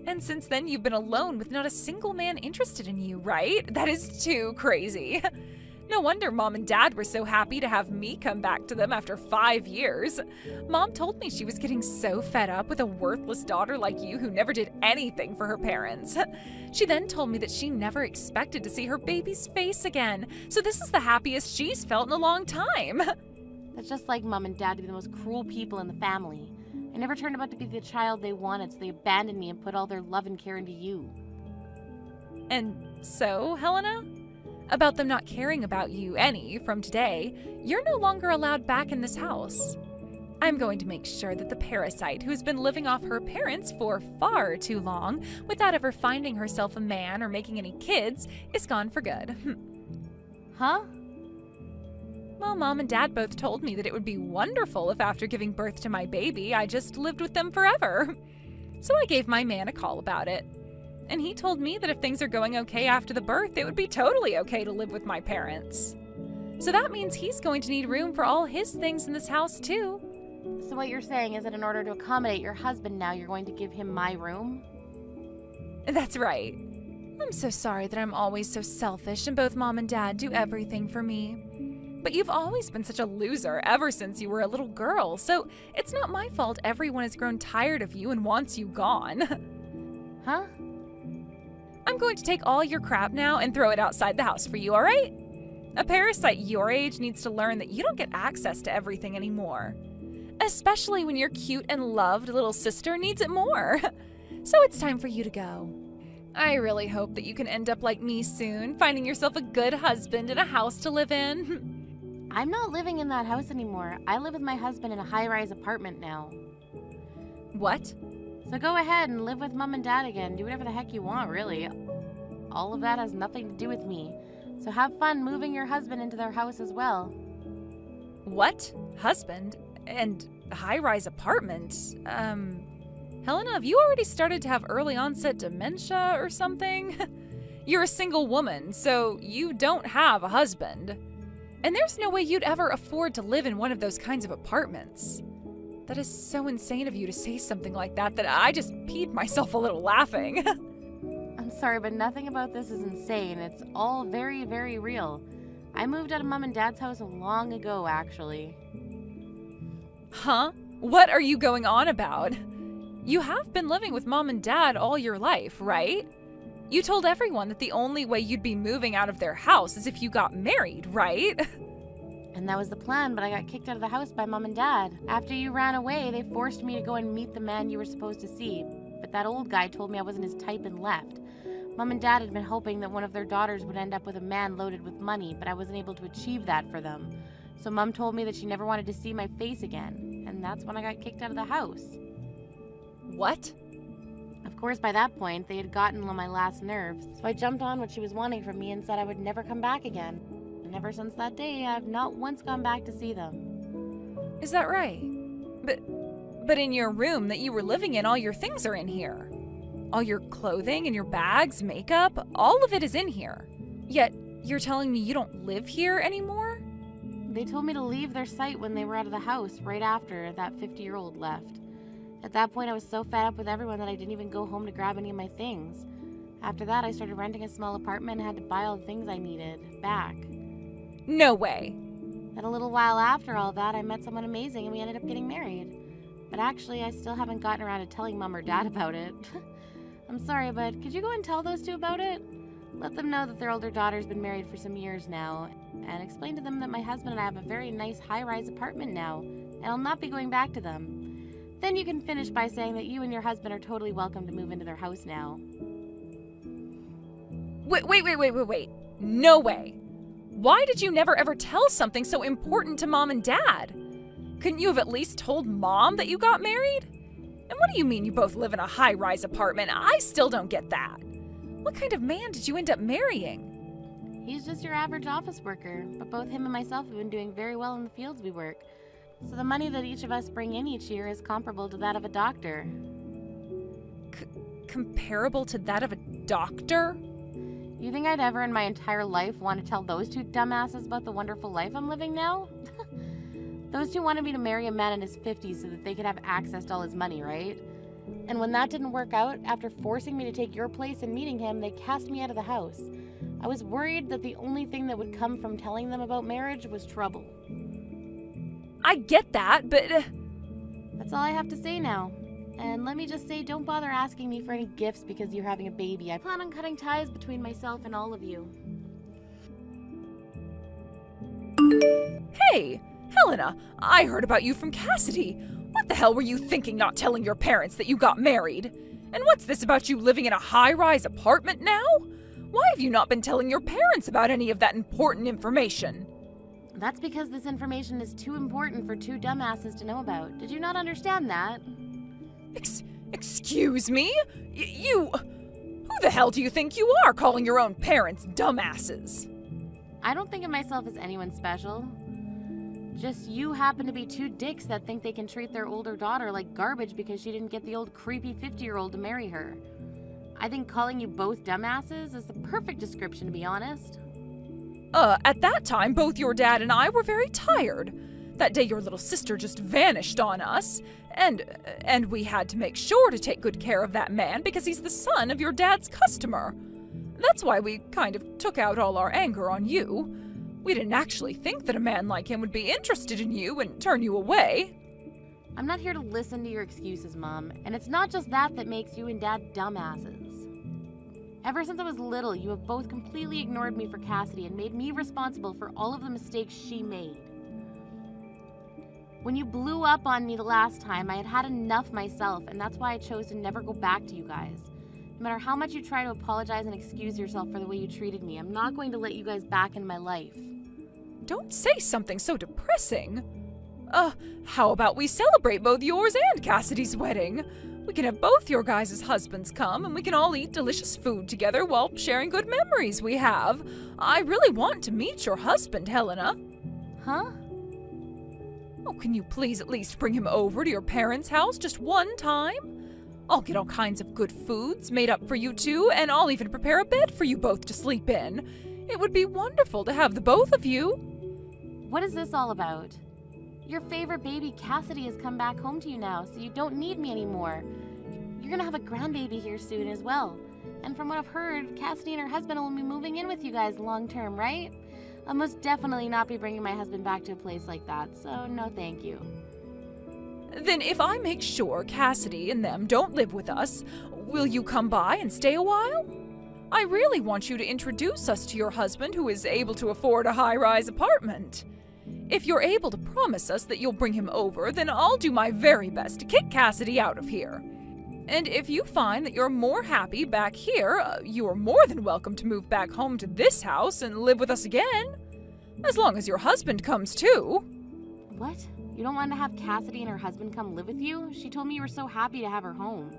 And since then, you've been alone with not a single man interested in you, right? That is too crazy. No wonder Mom and Dad were so happy to have me come back to them after 5 years. Mom told me she was getting so fed up with a worthless daughter like you who never did anything for her parents. She then told me that she never expected to see her baby's face again, so this is the happiest she's felt in a long time. That's just like Mom and Dad to be the most cruel people in the family. I never turned out to be the child they wanted, so they abandoned me and put all their love and care into you. And so, Helena? About them not caring about you any from today, you're no longer allowed back in this house. I'm going to make sure that the parasite who's been living off her parents for far too long without ever finding herself a man or making any kids is gone for good. Huh? Well, Mom and Dad both told me that it would be wonderful if after giving birth to my baby, I just lived with them forever. So I gave my man a call about it. And he told me that if things are going okay after the birth, it would be totally okay to live with my parents. So that means he's going to need room for all his things in this house, too. So what you're saying is that in order to accommodate your husband now, you're going to give him my room? That's right. I'm so sorry that I'm always so selfish and both Mom and Dad do everything for me. But you've always been such a loser ever since you were a little girl, so it's not my fault everyone has grown tired of you and wants you gone. Huh? I'm going to take all your crap now and throw it outside the house for you, all right? A parasite your age needs to learn that you don't get access to everything anymore. Especially when your cute and loved little sister needs it more. So it's time for you to go. I really hope that you can end up like me soon, finding yourself a good husband and a house to live in. I'm not living in that house anymore. I live with my husband in a high-rise apartment now. What? So go ahead and live with Mom and Dad again. Do whatever the heck you want, really. All of that has nothing to do with me. So have fun moving your husband into their house as well. What? Husband? And high-rise apartment? Helena, have you already started to have early onset dementia or something? You're a single woman, so you don't have a husband. And there's no way you'd ever afford to live in one of those kinds of apartments. That is so insane of you to say something like that I just peed myself a little laughing. I'm sorry, but nothing about this is insane. It's all very, very real. I moved out of Mom and Dad's house long ago, actually. Huh? What are you going on about? You have been living with Mom and Dad all your life, right? You told everyone that the only way you'd be moving out of their house is if you got married, right? And that was the plan, but I got kicked out of the house by Mom and Dad. After you ran away, they forced me to go and meet the man you were supposed to see. But that old guy told me I wasn't his type and left. Mom and Dad had been hoping that one of their daughters would end up with a man loaded with money, but I wasn't able to achieve that for them. So Mom told me that she never wanted to see my face again, and that's when I got kicked out of the house. What? Of course, by that point, they had gotten on my last nerves, so I jumped on what she was wanting from me and said I would never come back again. And ever since that day, I've not once gone back to see them. Is that right? But in your room that you were living in, all your things are in here. All your clothing and your bags, makeup, all of it is in here. Yet, you're telling me you don't live here anymore? They told me to leave their site when they were out of the house, right after that 50-year-old left. At that point, I was so fed up with everyone that I didn't even go home to grab any of my things. After that, I started renting a small apartment and had to buy all the things I needed back. No way. And a little while after all that, I met someone amazing and we ended up getting married. But actually, I still haven't gotten around to telling Mom or Dad about it. I'm sorry, but could you go and tell those two about it? Let them know that their older daughter's been married for some years now, and explain to them that my husband and I have a very nice high-rise apartment now, and I'll not be going back to them. Then you can finish by saying that you and your husband are totally welcome to move into their house now. Wait. No way. Why did you never ever tell something so important to Mom and Dad? Couldn't you have at least told Mom that you got married? And what do you mean you both live in a high-rise apartment? I still don't get that. What kind of man did you end up marrying? He's just your average office worker, but both him and myself have been doing very well in the fields we work. So the money that each of us bring in each year is comparable to that of a doctor. Comparable to that of a doctor? You think I'd ever in my entire life want to tell those two dumbasses about the wonderful life I'm living now? Those two wanted me to marry a man in his 50s so that they could have access to all his money, right? And when that didn't work out, after forcing me to take your place and meeting him, they cast me out of the house. I was worried that the only thing that would come from telling them about marriage was trouble. I get that, but... That's all I have to say now. And let me just say, don't bother asking me for any gifts because you're having a baby. I plan on cutting ties between myself and all of you. Hey, Helena, I heard about you from Cassidy. What the hell were you thinking not telling your parents that you got married? And what's this about you living in a high-rise apartment now? Why have you not been telling your parents about any of that important information? That's because this information is too important for two dumbasses to know about. Did you not understand that? Excuse me? You... Who the hell do you think you are calling your own parents dumbasses? I don't think of myself as anyone special. Just you happen to be two dicks that think they can treat their older daughter like garbage because she didn't get the old creepy 50-year-old to marry her. I think calling you both dumbasses is the perfect description, to be honest. At that time, both your dad and I were very tired. That day your little sister just vanished on us, and we had to make sure to take good care of that man because he's the son of your dad's customer. That's why we kind of took out all our anger on you. We didn't actually think that a man like him would be interested in you and turn you away. I'm not here to listen to your excuses, Mom, and it's not just that that makes you and Dad dumbasses. Ever since I was little, you have both completely ignored me for Cassidy and made me responsible for all of the mistakes she made. When you blew up on me the last time, I had had enough myself, and that's why I chose to never go back to you guys. No matter how much you try to apologize and excuse yourself for the way you treated me, I'm not going to let you guys back in my life. Don't say something so depressing. How about we celebrate both yours and Cassidy's wedding? We can have both your guys' husbands come, and we can all eat delicious food together while sharing good memories we have. I really want to meet your husband, Helena. Huh? Oh, can you please at least bring him over to your parents' house just one time? I'll get all kinds of good foods made up for you two, and I'll even prepare a bed for you both to sleep in. It would be wonderful to have the both of you. What is this all about? Your favorite baby, Cassidy, has come back home to you now, so you don't need me anymore. You're gonna have a grandbaby here soon as well. And from what I've heard, Cassidy and her husband will be moving in with you guys long term, right? I'll most definitely not be bringing my husband back to a place like that, so no thank you. Then if I make sure Cassidy and them don't live with us, will you come by and stay a while? I really want you to introduce us to your husband who is able to afford a high-rise apartment. If you're able to promise us that you'll bring him over, then I'll do my very best to kick Cassidy out of here. And if you find that you're more happy back here, you are more than welcome to move back home to this house and live with us again. As long as your husband comes too. What? You don't want to have Cassidy and her husband come live with you? She told me you were so happy to have her home.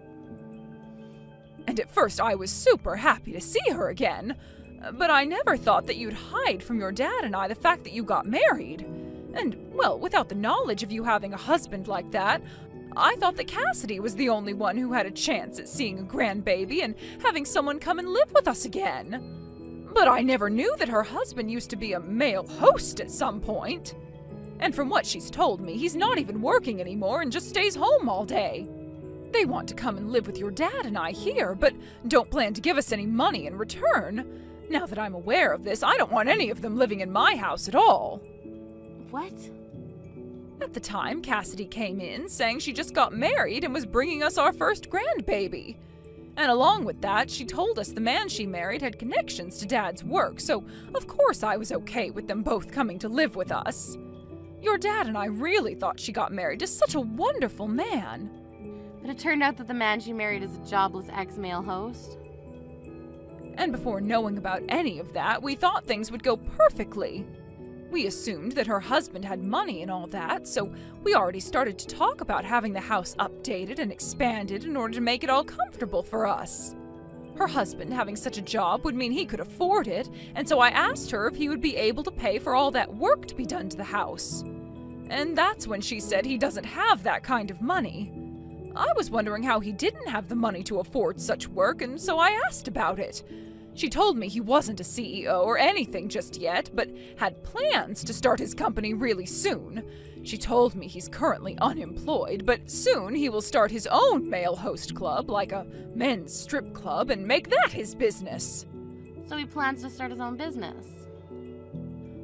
And at first I was super happy to see her again. But I never thought that you'd hide from your dad and I the fact that you got married. And, well, without the knowledge of you having a husband like that, I thought that Cassidy was the only one who had a chance at seeing a grandbaby and having someone come and live with us again. But I never knew that her husband used to be a male host at some point. And from what she's told me, he's not even working anymore and just stays home all day. They want to come and live with your dad and I here, but don't plan to give us any money in return. Now that I'm aware of this, I don't want any of them living in my house at all. What? At the time, Cassidy came in saying she just got married and was bringing us our first grandbaby. And along with that, she told us the man she married had connections to Dad's work, so of course I was okay with them both coming to live with us. Your dad and I really thought she got married to such a wonderful man. But it turned out that the man she married is a jobless ex-male host. And before knowing about any of that, we thought things would go perfectly. We assumed that her husband had money and all that, so we already started to talk about having the house updated and expanded in order to make it all comfortable for us. Her husband having such a job would mean he could afford it, and so I asked her if he would be able to pay for all that work to be done to the house. And that's when she said he doesn't have that kind of money. I was wondering how he didn't have the money to afford such work, and so I asked about it. She told me he wasn't a CEO or anything just yet, but had plans to start his company really soon. She told me he's currently unemployed, but soon he will start his own male host club, like a men's strip club, and make that his business. So he plans to start his own business.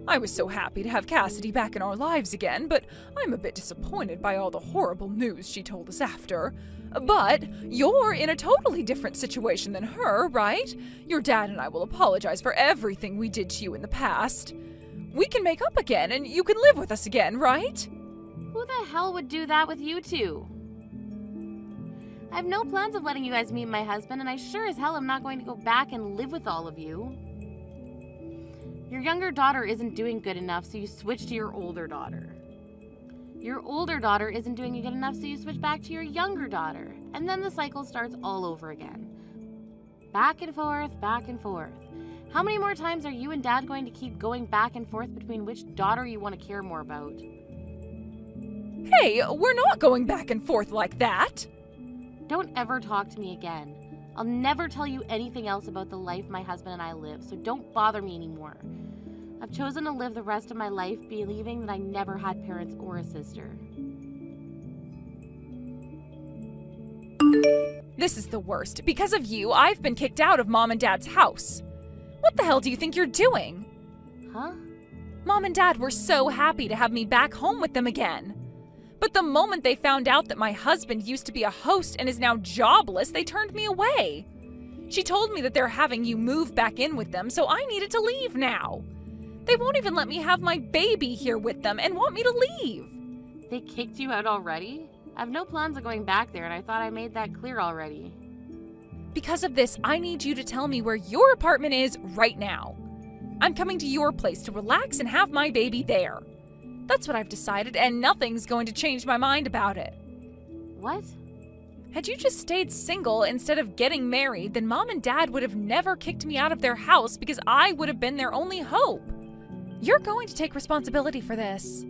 I was so happy to have Cassidy back in our lives again, but I'm a bit disappointed by all the horrible news she told us after. But you're in a totally different situation than her, right? Your dad and I will apologize for everything we did to you in the past. We can make up again, and you can live with us again, right? Who the hell would do that with you two? I have no plans of letting you guys meet my husband, and I sure as hell am not going to go back and live with all of you. Your younger daughter isn't doing good enough, so you switch to your older daughter. Your older daughter isn't doing good enough, so you switch back to your younger daughter. And then the cycle starts all over again. Back and forth, back and forth. How many more times are you and Dad going to keep going back and forth between which daughter you want to care more about? Hey, we're not going back and forth like that. Don't ever talk to me again. I'll never tell you anything else about the life my husband and I live, so don't bother me anymore. I've chosen to live the rest of my life believing that I never had parents or a sister. This is the worst. Because of you, I've been kicked out of Mom and Dad's house. What the hell do you think you're doing? Huh? Mom and Dad were so happy to have me back home with them again. But the moment they found out that my husband used to be a host and is now jobless, they turned me away. She told me that they're having you move back in with them, so I needed to leave now. They won't even let me have my baby here with them and want me to leave. They kicked you out already? I have no plans of going back there, and I thought I made that clear already. Because of this, I need you to tell me where your apartment is right now. I'm coming to your place to relax and have my baby there. That's what I've decided, and nothing's going to change my mind about it. What? Had you just stayed single instead of getting married, then Mom and Dad would have never kicked me out of their house because I would have been their only hope. You're going to take responsibility for this.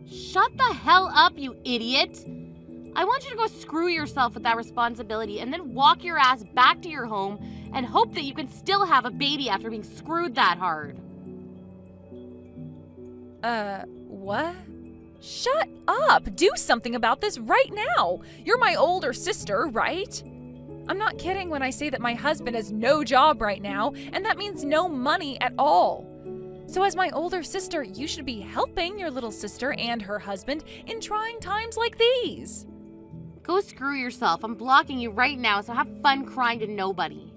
Shut the hell up, you idiot! I want you to go screw yourself with that responsibility and then walk your ass back to your home and hope that you can still have a baby after being screwed that hard. What? Shut up! Do something about this right now! You're my older sister, right? I'm not kidding when I say that my husband has no job right now, and that means no money at all. So as my older sister, you should be helping your little sister and her husband in trying times like these. Go screw yourself. I'm blocking you right now, so have fun crying to nobody.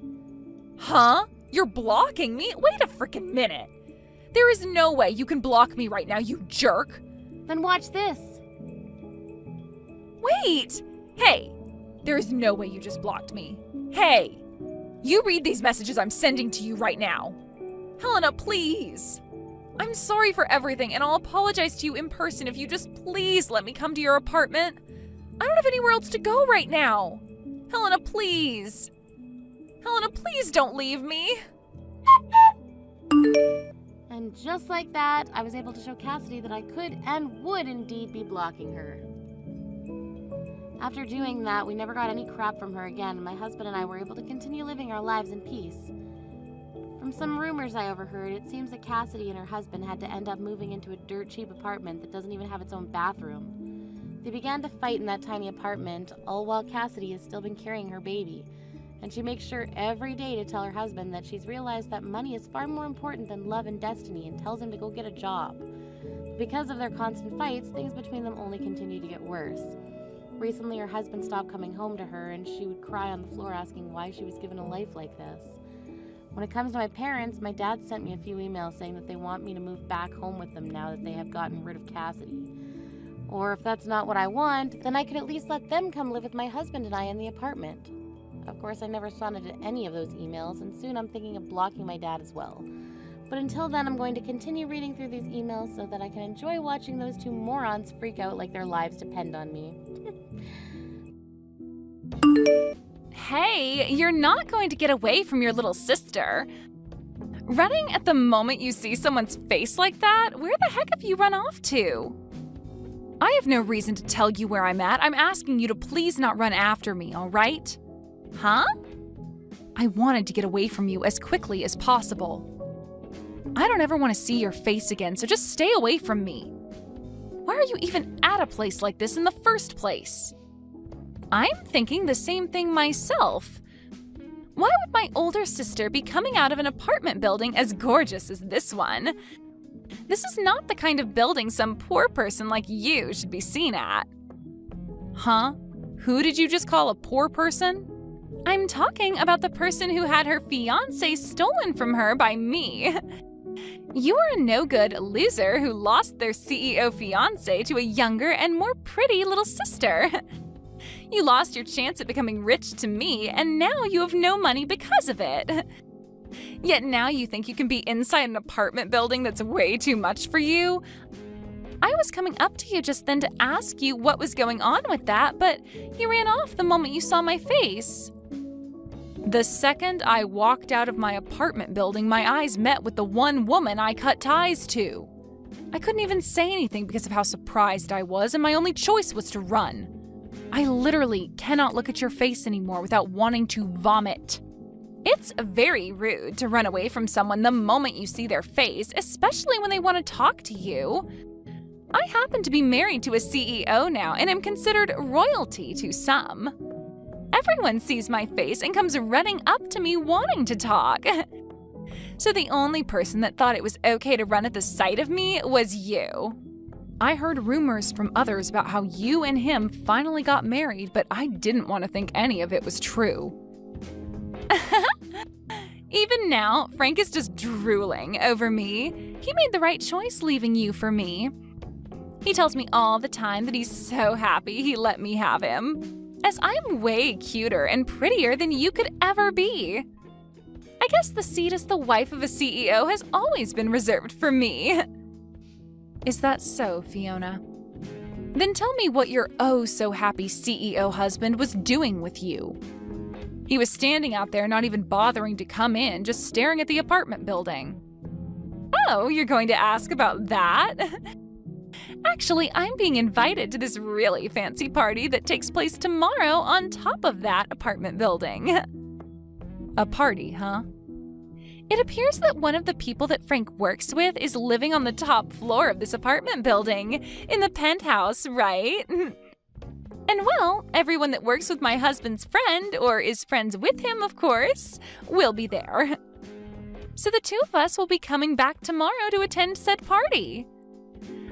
Huh? You're blocking me? Wait a freaking minute. There is no way you can block me right now, you jerk. Then watch this. Wait! Hey, There is no way you just blocked me. Hey! You read these messages I'm sending to you right now. Helena, please! I'm sorry for everything, and I'll apologize to you in person if you just please let me come to your apartment. I don't have anywhere else to go right now. Helena, please. Helena, please don't leave me. And just like that, I was able to show Cassidy that I could and would indeed be blocking her. After doing that, we never got any crap from her again, and my husband and I were able to continue living our lives in peace. From some rumors I overheard, it seems that Cassidy and her husband had to end up moving into a dirt cheap apartment that doesn't even have its own bathroom. They began to fight in that tiny apartment, all while Cassidy has still been carrying her baby. And she makes sure every day to tell her husband that she's realized that money is far more important than love and destiny, and tells him to go get a job. Because of their constant fights, things between them only continue to get worse. Recently, her husband stopped coming home to her, and she would cry on the floor asking why she was given a life like this. When it comes to my parents, my dad sent me a few emails saying that they want me to move back home with them now that they have gotten rid of Cassidy. Or if that's not what I want, then I could at least let them come live with my husband and I in the apartment. Of course, I never responded to any of those emails, and soon I'm thinking of blocking my dad as well. But until then, I'm going to continue reading through these emails so that I can enjoy watching those two morons freak out like their lives depend on me. Hey, you're not going to get away from your little sister. Running at the moment you see someone's face like that? Where the heck have you run off to? I have no reason to tell you where I'm at. I'm asking you to please not run after me, all right? Huh? I wanted to get away from you as quickly as possible. I don't ever want to see your face again, so just stay away from me. Why are you even at a place like this in the first place? I'm thinking the same thing myself. Why would my older sister be coming out of an apartment building as gorgeous as this one? This is not the kind of building some poor person like you should be seen at. Huh? Who did you just call a poor person? I'm talking about the person who had her fiancé stolen from her by me. You are a no-good loser who lost their CEO fiancé to a younger and more pretty little sister. You lost your chance at becoming rich to me, and now you have no money because of it. Yet now you think you can be inside an apartment building that's way too much for you? I was coming up to you just then to ask you what was going on with that, but you ran off the moment you saw my face. The second I walked out of my apartment building, my eyes met with the one woman I cut ties to. I couldn't even say anything because of how surprised I was, and my only choice was to run. I literally cannot look at your face anymore without wanting to vomit. It's very rude to run away from someone the moment you see their face, especially when they want to talk to you. I happen to be married to a CEO now and am considered royalty to some. Everyone sees my face and comes running up to me wanting to talk. So the only person that thought it was okay to run at the sight of me was you. I heard rumors from others about how you and him finally got married, but I didn't want to think any of it was true. Even now, Frank is just drooling over me. He made the right choice leaving you for me. He tells me all the time that he's so happy he let me have him, as I'm way cuter and prettier than you could ever be. I guess the seat as the wife of a CEO has always been reserved for me. Is that so, Fiona? Then tell me what your oh-so-happy CEO husband was doing with you. He was standing out there not even bothering to come in, just staring at the apartment building. Oh, you're going to ask about that? Actually, I'm being invited to this really fancy party that takes place tomorrow on top of that apartment building. A party, huh? It appears that one of the people that Frank works with is living on the top floor of this apartment building, in the penthouse, right? And well, everyone that works with my husband's friend, or is friends with him, of course, will be there. So the two of us will be coming back tomorrow to attend said party.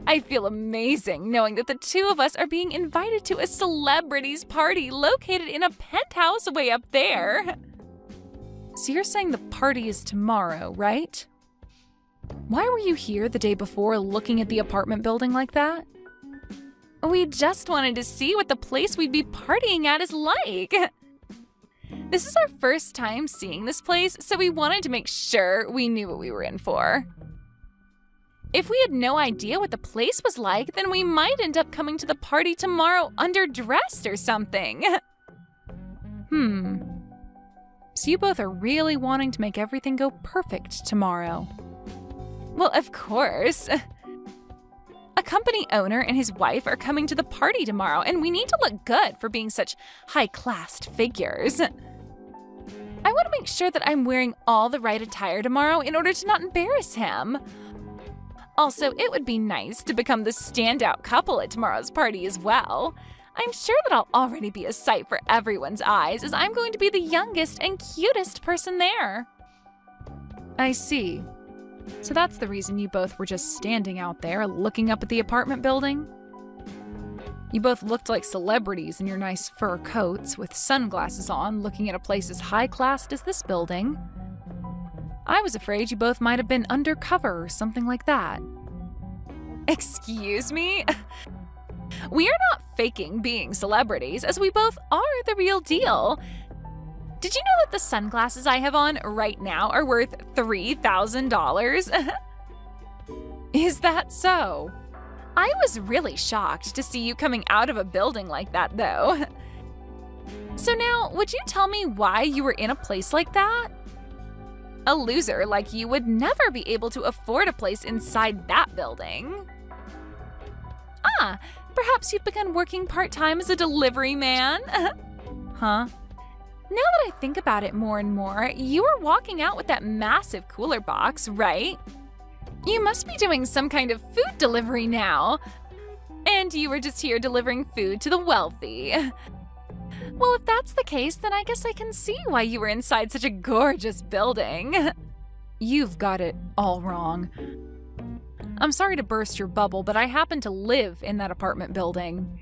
I feel amazing knowing that the two of us are being invited to a celebrities party located in a penthouse way up there. So you're saying the party is tomorrow, right? Why were you here the day before looking at the apartment building like that? We just wanted to see what the place we'd be partying at is like. This is our first time seeing this place, so we wanted to make sure we knew what we were in for. If we had no idea what the place was like, then we might end up coming to the party tomorrow underdressed or something. So you both are really wanting to make everything go perfect tomorrow. Well, of course. A company owner and his wife are coming to the party tomorrow, and we need to look good for being such high-classed figures. I want to make sure that I'm wearing all the right attire tomorrow in order to not embarrass him. Also, it would be nice to become the standout couple at tomorrow's party as well. I'm sure that I'll already be a sight for everyone's eyes, as I'm going to be the youngest and cutest person there. I see. So that's the reason you both were just standing out there looking up at the apartment building? You both looked like celebrities in your nice fur coats with sunglasses on, looking at a place as high-classed as this building. I was afraid you both might have been undercover or something like that. Excuse me? We are not faking being celebrities, as we both are the real deal. Did you know that the sunglasses I have on right now are worth $3,000? Is that so? I was really shocked to see you coming out of a building like that, though. So now, would you tell me why you were in a place like that? A loser like you would never be able to afford a place inside that building. Ah, perhaps you've begun working part-time as a delivery man? Huh? Now that I think about it more and more, you were walking out with that massive cooler box, right? You must be doing some kind of food delivery now. And you were just here delivering food to the wealthy. Well, if that's the case, then I guess I can see why you were inside such a gorgeous building. You've got it all wrong. I'm sorry to burst your bubble, but I happen to live in that apartment building.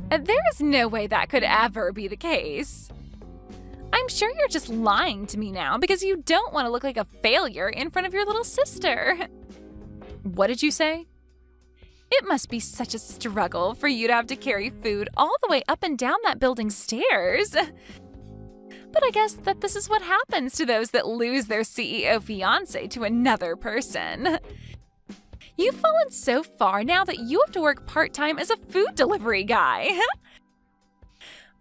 There is no way that could ever be the case. I'm sure you're just lying to me now because you don't want to look like a failure in front of your little sister. What did you say? It must be such a struggle for you to have to carry food all the way up and down that building's stairs. But I guess that this is what happens to those that lose their CEO fiancé to another person. You've fallen so far now that you have to work part-time as a food delivery guy.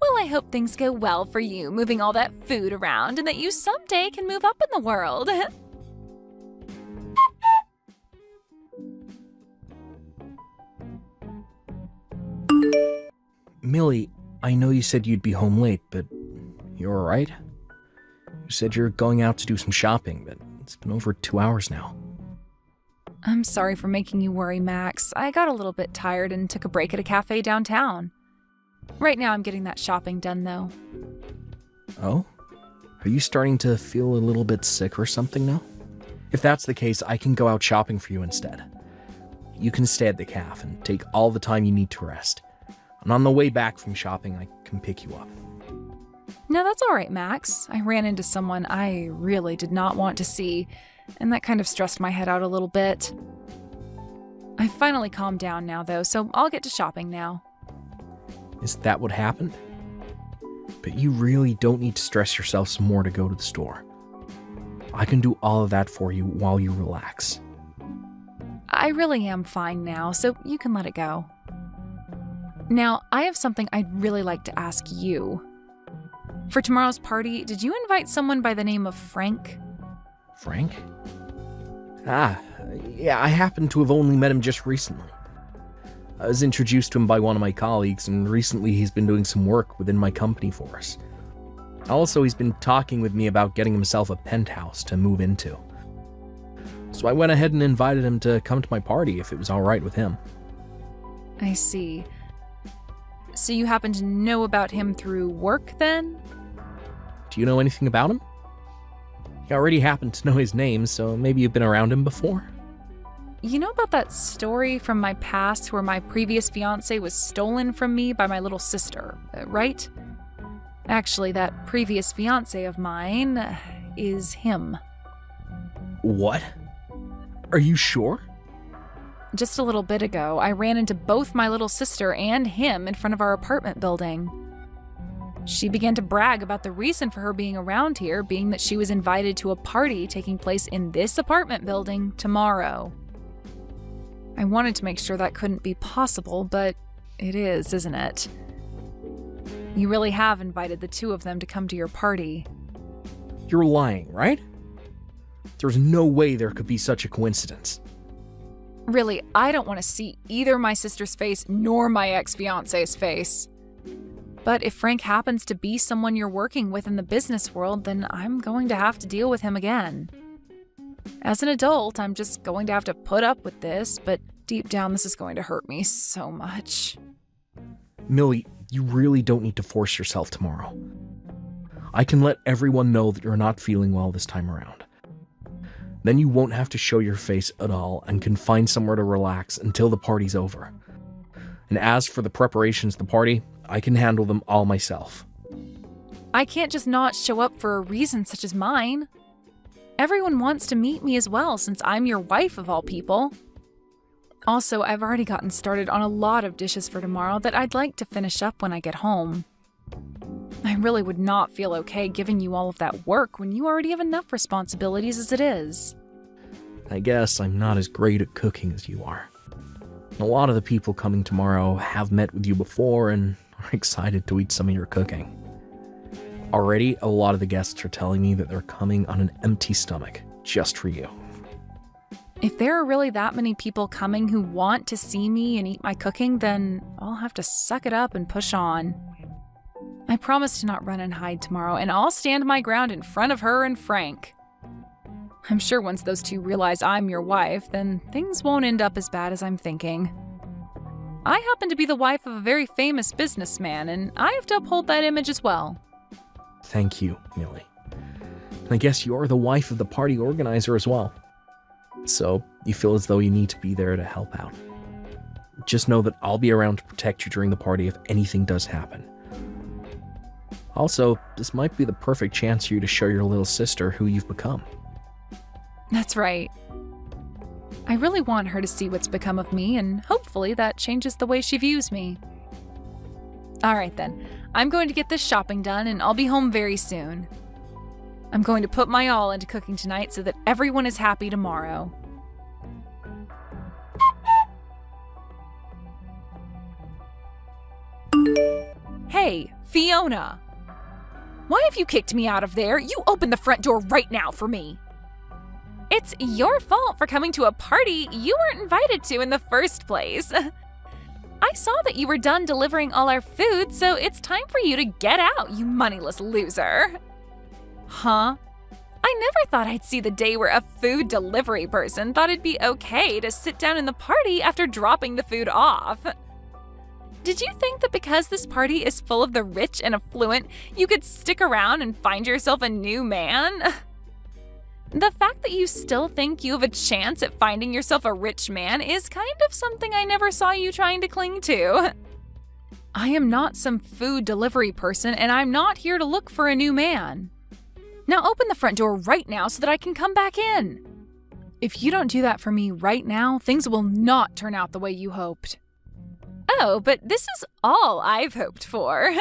Well, I hope things go well for you moving all that food around and that you someday can move up in the world. Millie, I know you said you'd be home late, but you're all right? You said you're going out to do some shopping, but it's been over 2 hours now. I'm sorry for making you worry, Max. I got a little bit tired and took a break at a cafe downtown. Right now I'm getting that shopping done, though. Oh? Are you starting to feel a little bit sick or something now? If that's the case, I can go out shopping for you instead. You can stay at the cafe and take all the time you need to rest. And on the way back from shopping, I can pick you up. No, that's all right, Max. I ran into someone I really did not want to see, and that kind of stressed my head out a little bit. I finally calmed down now, though, so I'll get to shopping now. Is that what happened? But you really don't need to stress yourself some more to go to the store. I can do all of that for you while you relax. I really am fine now, so you can let it go. Now, I have something I'd really like to ask you. For tomorrow's party, did you invite someone by the name of Frank? Frank? Ah, yeah, I happen to have only met him just recently. I was introduced to him by one of my colleagues, and recently he's been doing some work within my company for us. Also, he's been talking with me about getting himself a penthouse to move into. So I went ahead and invited him to come to my party if it was alright with him. I see. So you happen to know about him through work, then? Do you know anything about him? You already happen to know his name, so maybe you've been around him before? You know about that story from my past where my previous fiancé was stolen from me by my little sister, right? Actually, that previous fiancé of mine is him. What? Are you sure? Just a little bit ago, I ran into both my little sister and him in front of our apartment building. She began to brag about the reason for her being around here being that she was invited to a party taking place in this apartment building tomorrow. I wanted to make sure that couldn't be possible, but it is, isn't it? You really have invited the two of them to come to your party. You're lying, right? There's no way there could be such a coincidence. Really, I don't want to see either my sister's face nor my ex-fiance's face. But if Frank happens to be someone you're working with in the business world, then I'm going to have to deal with him again. As an adult, I'm just going to have to put up with this, but deep down this is going to hurt me so much. Millie, you really don't need to force yourself tomorrow. I can let everyone know that you're not feeling well this time around. Then you won't have to show your face at all and can find somewhere to relax until the party's over. And as for the preparations for the party, I can handle them all myself. I can't just not show up for a reason such as mine. Everyone wants to meet me as well since I'm your wife of all people. Also, I've already gotten started on a lot of dishes for tomorrow that I'd like to finish up when I get home. I really would not feel okay giving you all of that work when you already have enough responsibilities as it is. I guess I'm not as great at cooking as you are. A lot of the people coming tomorrow have met with you before and are excited to eat some of your cooking. Already, a lot of the guests are telling me that they're coming on an empty stomach, just for you. If there are really that many people coming who want to see me and eat my cooking, then I'll have to suck it up and push on. I promise to not run and hide tomorrow, and I'll stand my ground in front of her and Frank. I'm sure once those two realize I'm your wife, then things won't end up as bad as I'm thinking. I happen to be the wife of a very famous businessman, and I have to uphold that image as well. Thank you, Millie. I guess you're the wife of the party organizer as well. So you feel as though you need to be there to help out. Just know that I'll be around to protect you during the party if anything does happen. Also, this might be the perfect chance for you to show your little sister who you've become. That's right. I really want her to see what's become of me, and hopefully that changes the way she views me. All right then, I'm going to get this shopping done and I'll be home very soon. I'm going to put my all into cooking tonight so that everyone is happy tomorrow. Hey, Fiona! Why have you kicked me out of there? You open the front door right now for me. It's your fault for coming to a party you weren't invited to in the first place. I saw that you were done delivering all our food, so it's time for you to get out, you moneyless loser. Huh? I never thought I'd see the day where a food delivery person thought it'd be okay to sit down in the party after dropping the food off. Did you think that because this party is full of the rich and affluent, you could stick around and find yourself a new man? The fact that you still think you have a chance at finding yourself a rich man is kind of something I never saw you trying to cling to. I am not some food delivery person, and I'm not here to look for a new man. Now open the front door right now so that I can come back in. If you don't do that for me right now, things will not turn out the way you hoped. Oh, but this is all I've hoped for.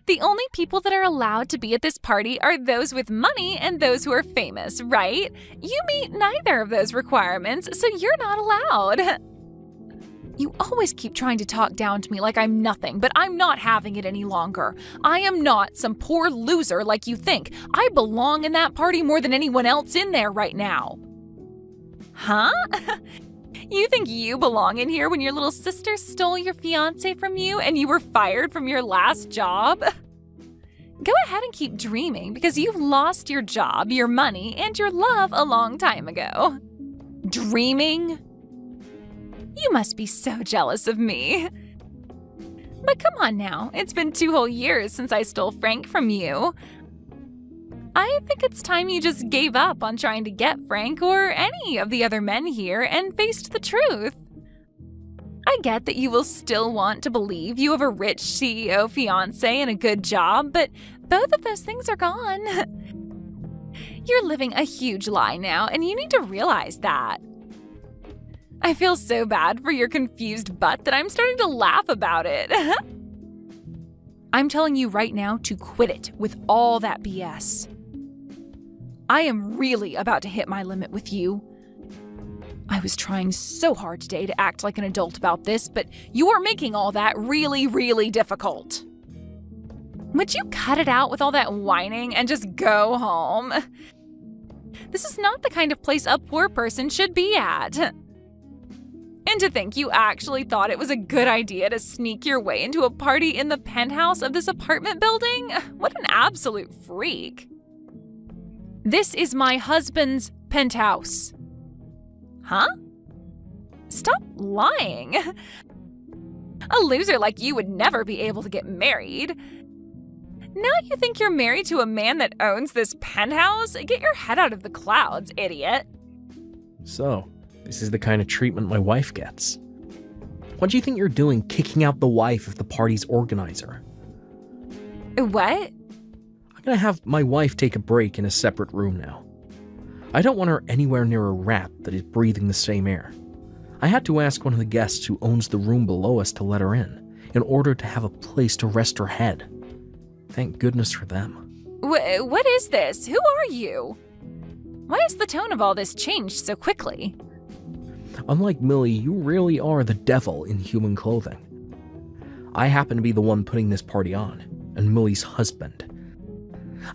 The only people that are allowed to be at this party are those with money and those who are famous, right? You meet neither of those requirements, so you're not allowed. You always keep trying to talk down to me like I'm nothing, but I'm not having it any longer. I am not some poor loser like you think. I belong in that party more than anyone else in there right now. Huh? You think you belong in here when your little sister stole your fiancé from you and you were fired from your last job? Go ahead and keep dreaming because you've lost your job, your money, and your love a long time ago. Dreaming? You must be so jealous of me. But come on now, it's been 2 whole years since I stole Frank from you. I think it's time you just gave up on trying to get Frank or any of the other men here and faced the truth. I get that you will still want to believe you have a rich CEO fiancé and a good job, but both of those things are gone. You're living a huge lie now, and you need to realize that. I feel so bad for your confused butt that I'm starting to laugh about it. I'm telling you right now to quit it with all that BS. I am really about to hit my limit with you. I was trying so hard today to act like an adult about this, but you are making all that really, really difficult. Would you cut it out with all that whining and just go home? This is not the kind of place a poor person should be at. And to think you actually thought it was a good idea to sneak your way into a party in the penthouse of this apartment building? What an absolute freak. This is my husband's penthouse. Huh? Stop lying. A loser like you would never be able to get married. Now you think you're married to a man that owns this penthouse? Get your head out of the clouds, idiot. So, this is the kind of treatment my wife gets. What do you think you're doing kicking out the wife of the party's organizer? What? I'm gonna have my wife take a break in a separate room now. I don't want her anywhere near a rat that is breathing the same air. I had to ask one of the guests who owns the room below us to let her in order to have a place to rest her head. Thank goodness for them. What is this? Who are you? Why has the tone of all this changed so quickly? Unlike Millie, you really are the devil in human clothing. I happen to be the one putting this party on, and Millie's husband.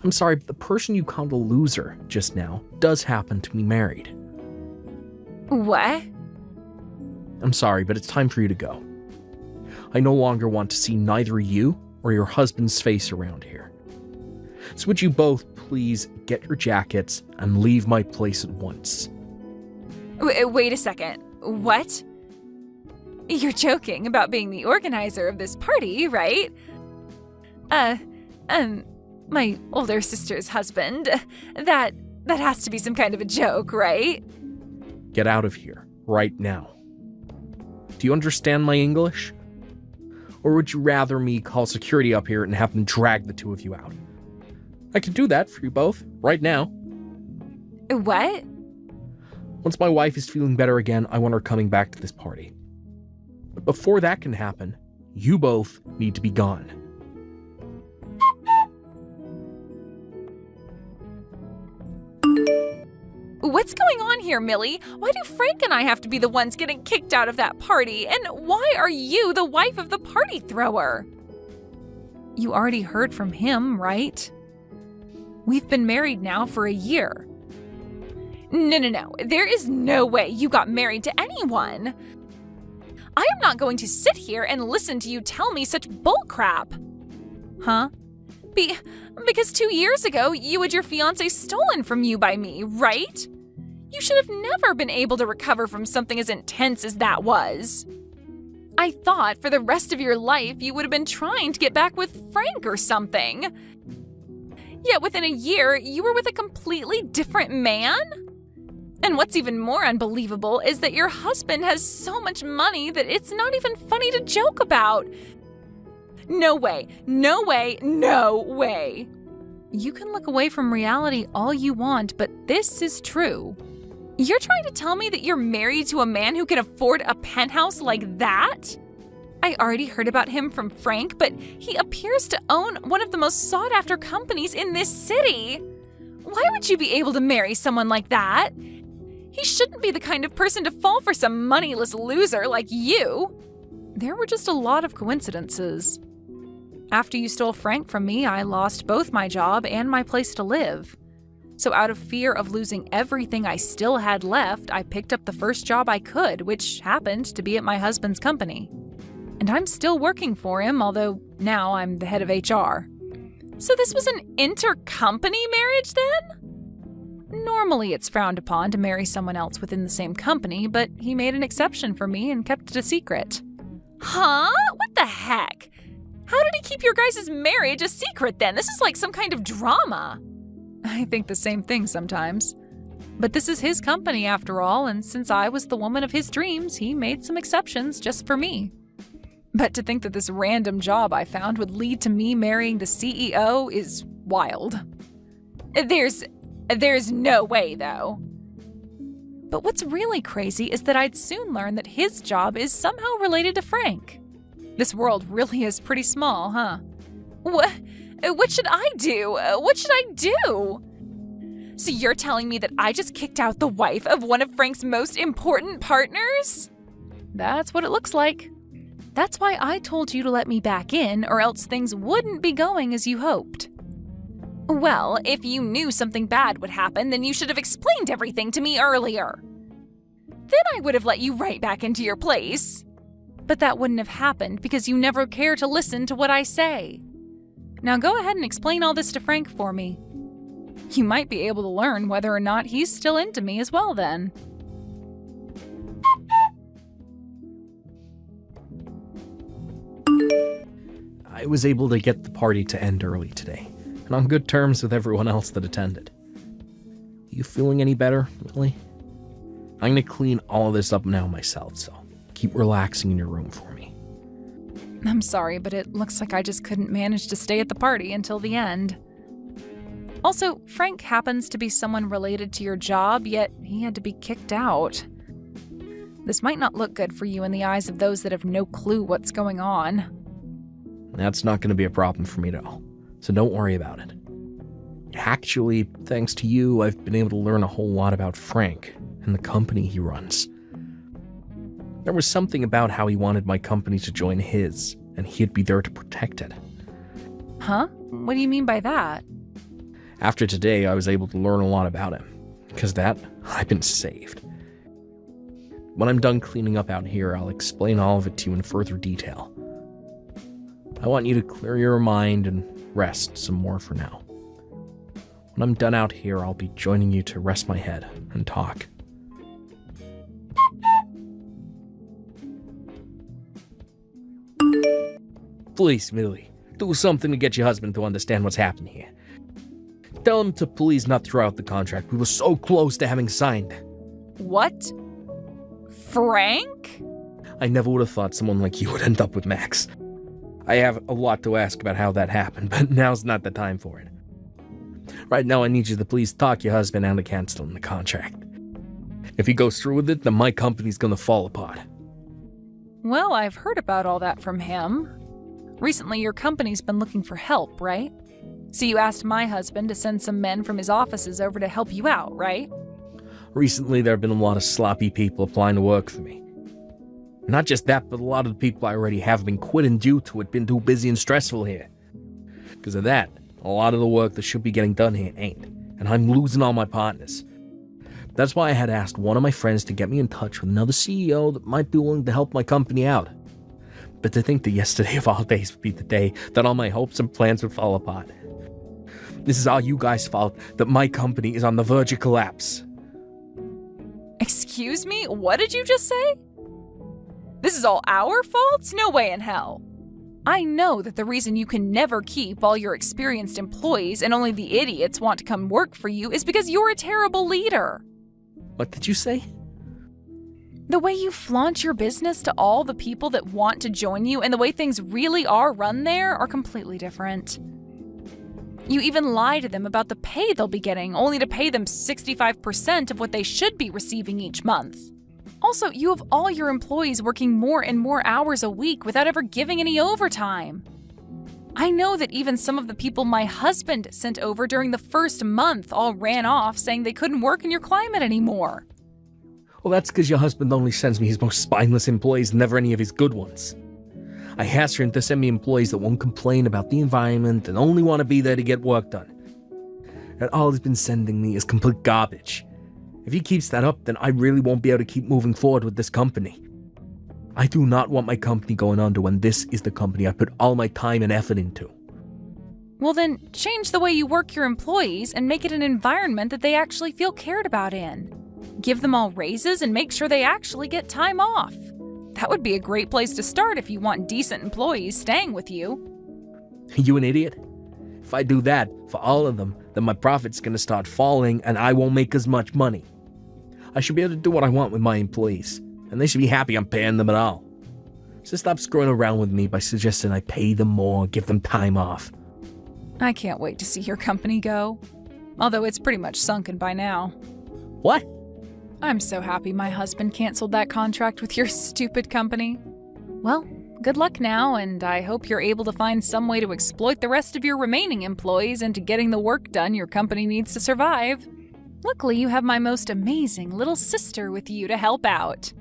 I'm sorry, but the person you called a loser just now does happen to be married. What? I'm sorry, but it's time for you to go. I no longer want to see neither you or your husband's face around here. So would you both please get your jackets and leave my place at once? Wait a second. What? You're joking about being the organizer of this party, right? My older sister's husband. That has to be some kind of a joke, right? Get out of here, right now. Do you understand my English? Or would you rather me call security up here and have them drag the two of you out? I can do that for you both, right now. What? Once my wife is feeling better again, I want her coming back to this party. But before that can happen, you both need to be gone. What's going on here, Millie? Why do Frank and I have to be the ones getting kicked out of that party? And why are you the wife of the party thrower? You already heard from him, right? We've been married now for a year. No. There is no way you got married to anyone. I am not going to sit here and listen to you tell me such bullcrap. Huh? Because 2 years ago, you had your fiancé stolen from you by me, right? You should have never been able to recover from something as intense as that was. I thought for the rest of your life you would have been trying to get back with Frank or something. Yet within a year, you were with a completely different man? And what's even more unbelievable is that your husband has so much money that it's not even funny to joke about. No way. You can look away from reality all you want, but this is true. You're trying to tell me that you're married to a man who can afford a penthouse like that? I already heard about him from Frank, but he appears to own one of the most sought-after companies in this city. Why would you be able to marry someone like that? He shouldn't be the kind of person to fall for some moneyless loser like you. There were just a lot of coincidences. After you stole Frank from me, I lost both my job and my place to live. So out of fear of losing everything I still had left, I picked up the first job I could, which happened to be at my husband's company. And I'm still working for him, although now I'm the head of HR. So this was an intercompany marriage then? Normally it's frowned upon to marry someone else within the same company, but he made an exception for me and kept it a secret. Huh? What the heck? How did he keep your guys' marriage a secret then? This is like some kind of drama. I think the same thing sometimes. But this is his company after all, and since I was the woman of his dreams, he made some exceptions just for me. But to think that this random job I found would lead to me marrying the CEO is wild. There's no way, though. But what's really crazy is that I'd soon learn that his job is somehow related to Frank. This world really is pretty small, huh? What should I do? What should I do? So you're telling me that I just kicked out the wife of one of Frank's most important partners? That's what it looks like. That's why I told you to let me back in, or else things wouldn't be going as you hoped. Well, if you knew something bad would happen, then you should have explained everything to me earlier. Then I would have let you right back into your place. But that wouldn't have happened because you never care to listen to what I say. Now go ahead and explain all this to Frank for me. You might be able to learn whether or not he's still into me as well then. I was able to get the party to end early today, and on good terms with everyone else that attended. You feeling any better, Lily? I'm gonna clean all of this up now myself, so keep relaxing in your room for me. I'm sorry, but it looks like I just couldn't manage to stay at the party until the end. Also, Frank happens to be someone related to your job, yet he had to be kicked out. This might not look good for you in the eyes of those that have no clue what's going on. That's not going to be a problem for me at all, so don't worry about it. Actually, thanks to you, I've been able to learn a whole lot about Frank and the company he runs. There was something about how he wanted my company to join his, and he'd be there to protect it. Huh? What do you mean by that? After today, I was able to learn a lot about him. Because that, I've been saved. When I'm done cleaning up out here, I'll explain all of it to you in further detail. I want you to clear your mind and rest some more for now. When I'm done out here, I'll be joining you to rest my head and talk. Please, Millie, do something to get your husband to understand what's happening here. Tell him to please not throw out the contract. We were so close to having signed. What? Frank? I never would have thought someone like you would end up with Max. I have a lot to ask about how that happened, but now's not the time for it. Right now, I need you to please talk your husband out of canceling the contract. If he goes through with it, then my company's gonna fall apart. Well, I've heard about all that from him. Recently, your company's been looking for help, right? So you asked my husband to send some men from his offices over to help you out, right? Recently, there have been a lot of sloppy people applying to work for me. Not just that, but a lot of the people I already have been quitting due to it being too busy and stressful here. Because of that, a lot of the work that should be getting done here ain't, and I'm losing all my partners. That's why I had asked one of my friends to get me in touch with another CEO that might be willing to help my company out. But to think that yesterday of all days would be the day that all my hopes and plans would fall apart. This is all you guys' fault that my company is on the verge of collapse. Excuse me? What did you just say? This is all our fault? No way in hell. I know that the reason you can never keep all your experienced employees and only the idiots want to come work for you is because you're a terrible leader. What did you say? The way you flaunt your business to all the people that want to join you and the way things really are run there are completely different. You even lie to them about the pay they'll be getting, only to pay them 65% of what they should be receiving each month. Also, you have all your employees working more and more hours a week without ever giving any overtime. I know that even some of the people my husband sent over during the first month all ran off saying they couldn't work in your climate anymore. Well, that's because your husband only sends me his most spineless employees, never any of his good ones. I asked him to send me employees that won't complain about the environment and only want to be there to get work done. And all he's been sending me is complete garbage. If he keeps that up, then I really won't be able to keep moving forward with this company. I do not want my company going under when this is the company I put all my time and effort into. Well then, change the way you work your employees and make it an environment that they actually feel cared about in. Give them all raises and make sure they actually get time off. That would be a great place to start if you want decent employees staying with you. You an idiot? If I do that for all of them, then my profit's gonna start falling and I won't make as much money. I should be able to do what I want with my employees, and they should be happy I'm paying them at all. So stop screwing around with me by suggesting I pay them more, give them time off. I can't wait to see your company go. Although it's pretty much sunken by now. What? I'm so happy my husband canceled that contract with your stupid company. Well, good luck now, and I hope you're able to find some way to exploit the rest of your remaining employees into getting the work done your company needs to survive. Luckily, you have my most amazing little sister with you to help out.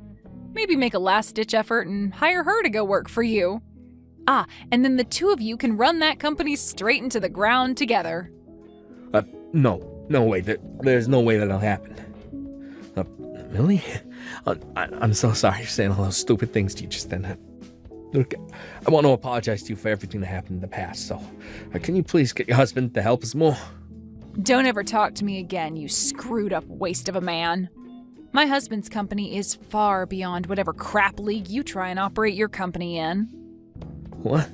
Maybe make a last-ditch effort and hire her to go work for you. And then the two of you can run that company straight into the ground together. No way. There's no way that'll happen. Millie? I'm so sorry for saying all those stupid things to you just then. Look, I want to apologize to you for everything that happened in the past, so can you please get your husband to help us more? Don't ever talk to me again, you screwed-up waste of a man. My husband's company is far beyond whatever crap league you try and operate your company in. What?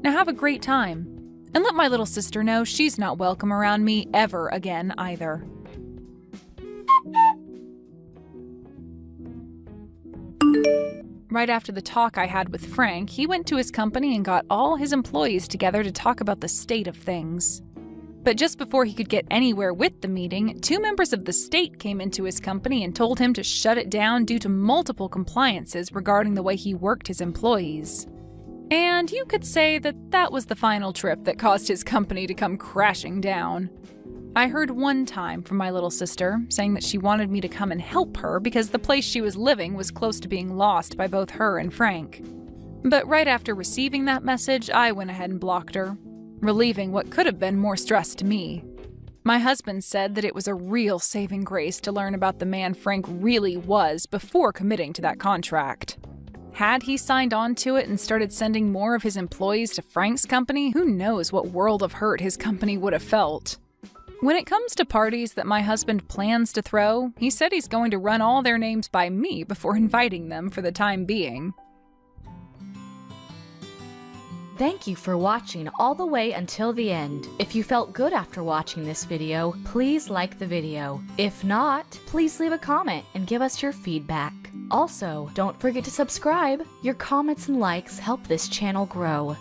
Now have a great time, and let my little sister know she's not welcome around me ever again either. Right after the talk I had with Frank, he went to his company and got all his employees together to talk about the state of things. But just before he could get anywhere with the meeting, 2 members of the state came into his company and told him to shut it down due to multiple compliances regarding the way he worked his employees. And you could say that that was the final trip that caused his company to come crashing down. I heard one time from my little sister saying that she wanted me to come and help her because the place she was living was close to being lost by both her and Frank. But right after receiving that message, I went ahead and blocked her, relieving what could have been more stress to me. My husband said that it was a real saving grace to learn about the man Frank really was before committing to that contract. Had he signed on to it and started sending more of his employees to Frank's company, who knows what world of hurt his company would have felt. When it comes to parties that my husband plans to throw, he said he's going to run all their names by me before inviting them for the time being. Thank you for watching all the way until the end. If you felt good after watching this video, please like the video. If not, please leave a comment and give us your feedback. Also, don't forget to subscribe. Your comments and likes help this channel grow.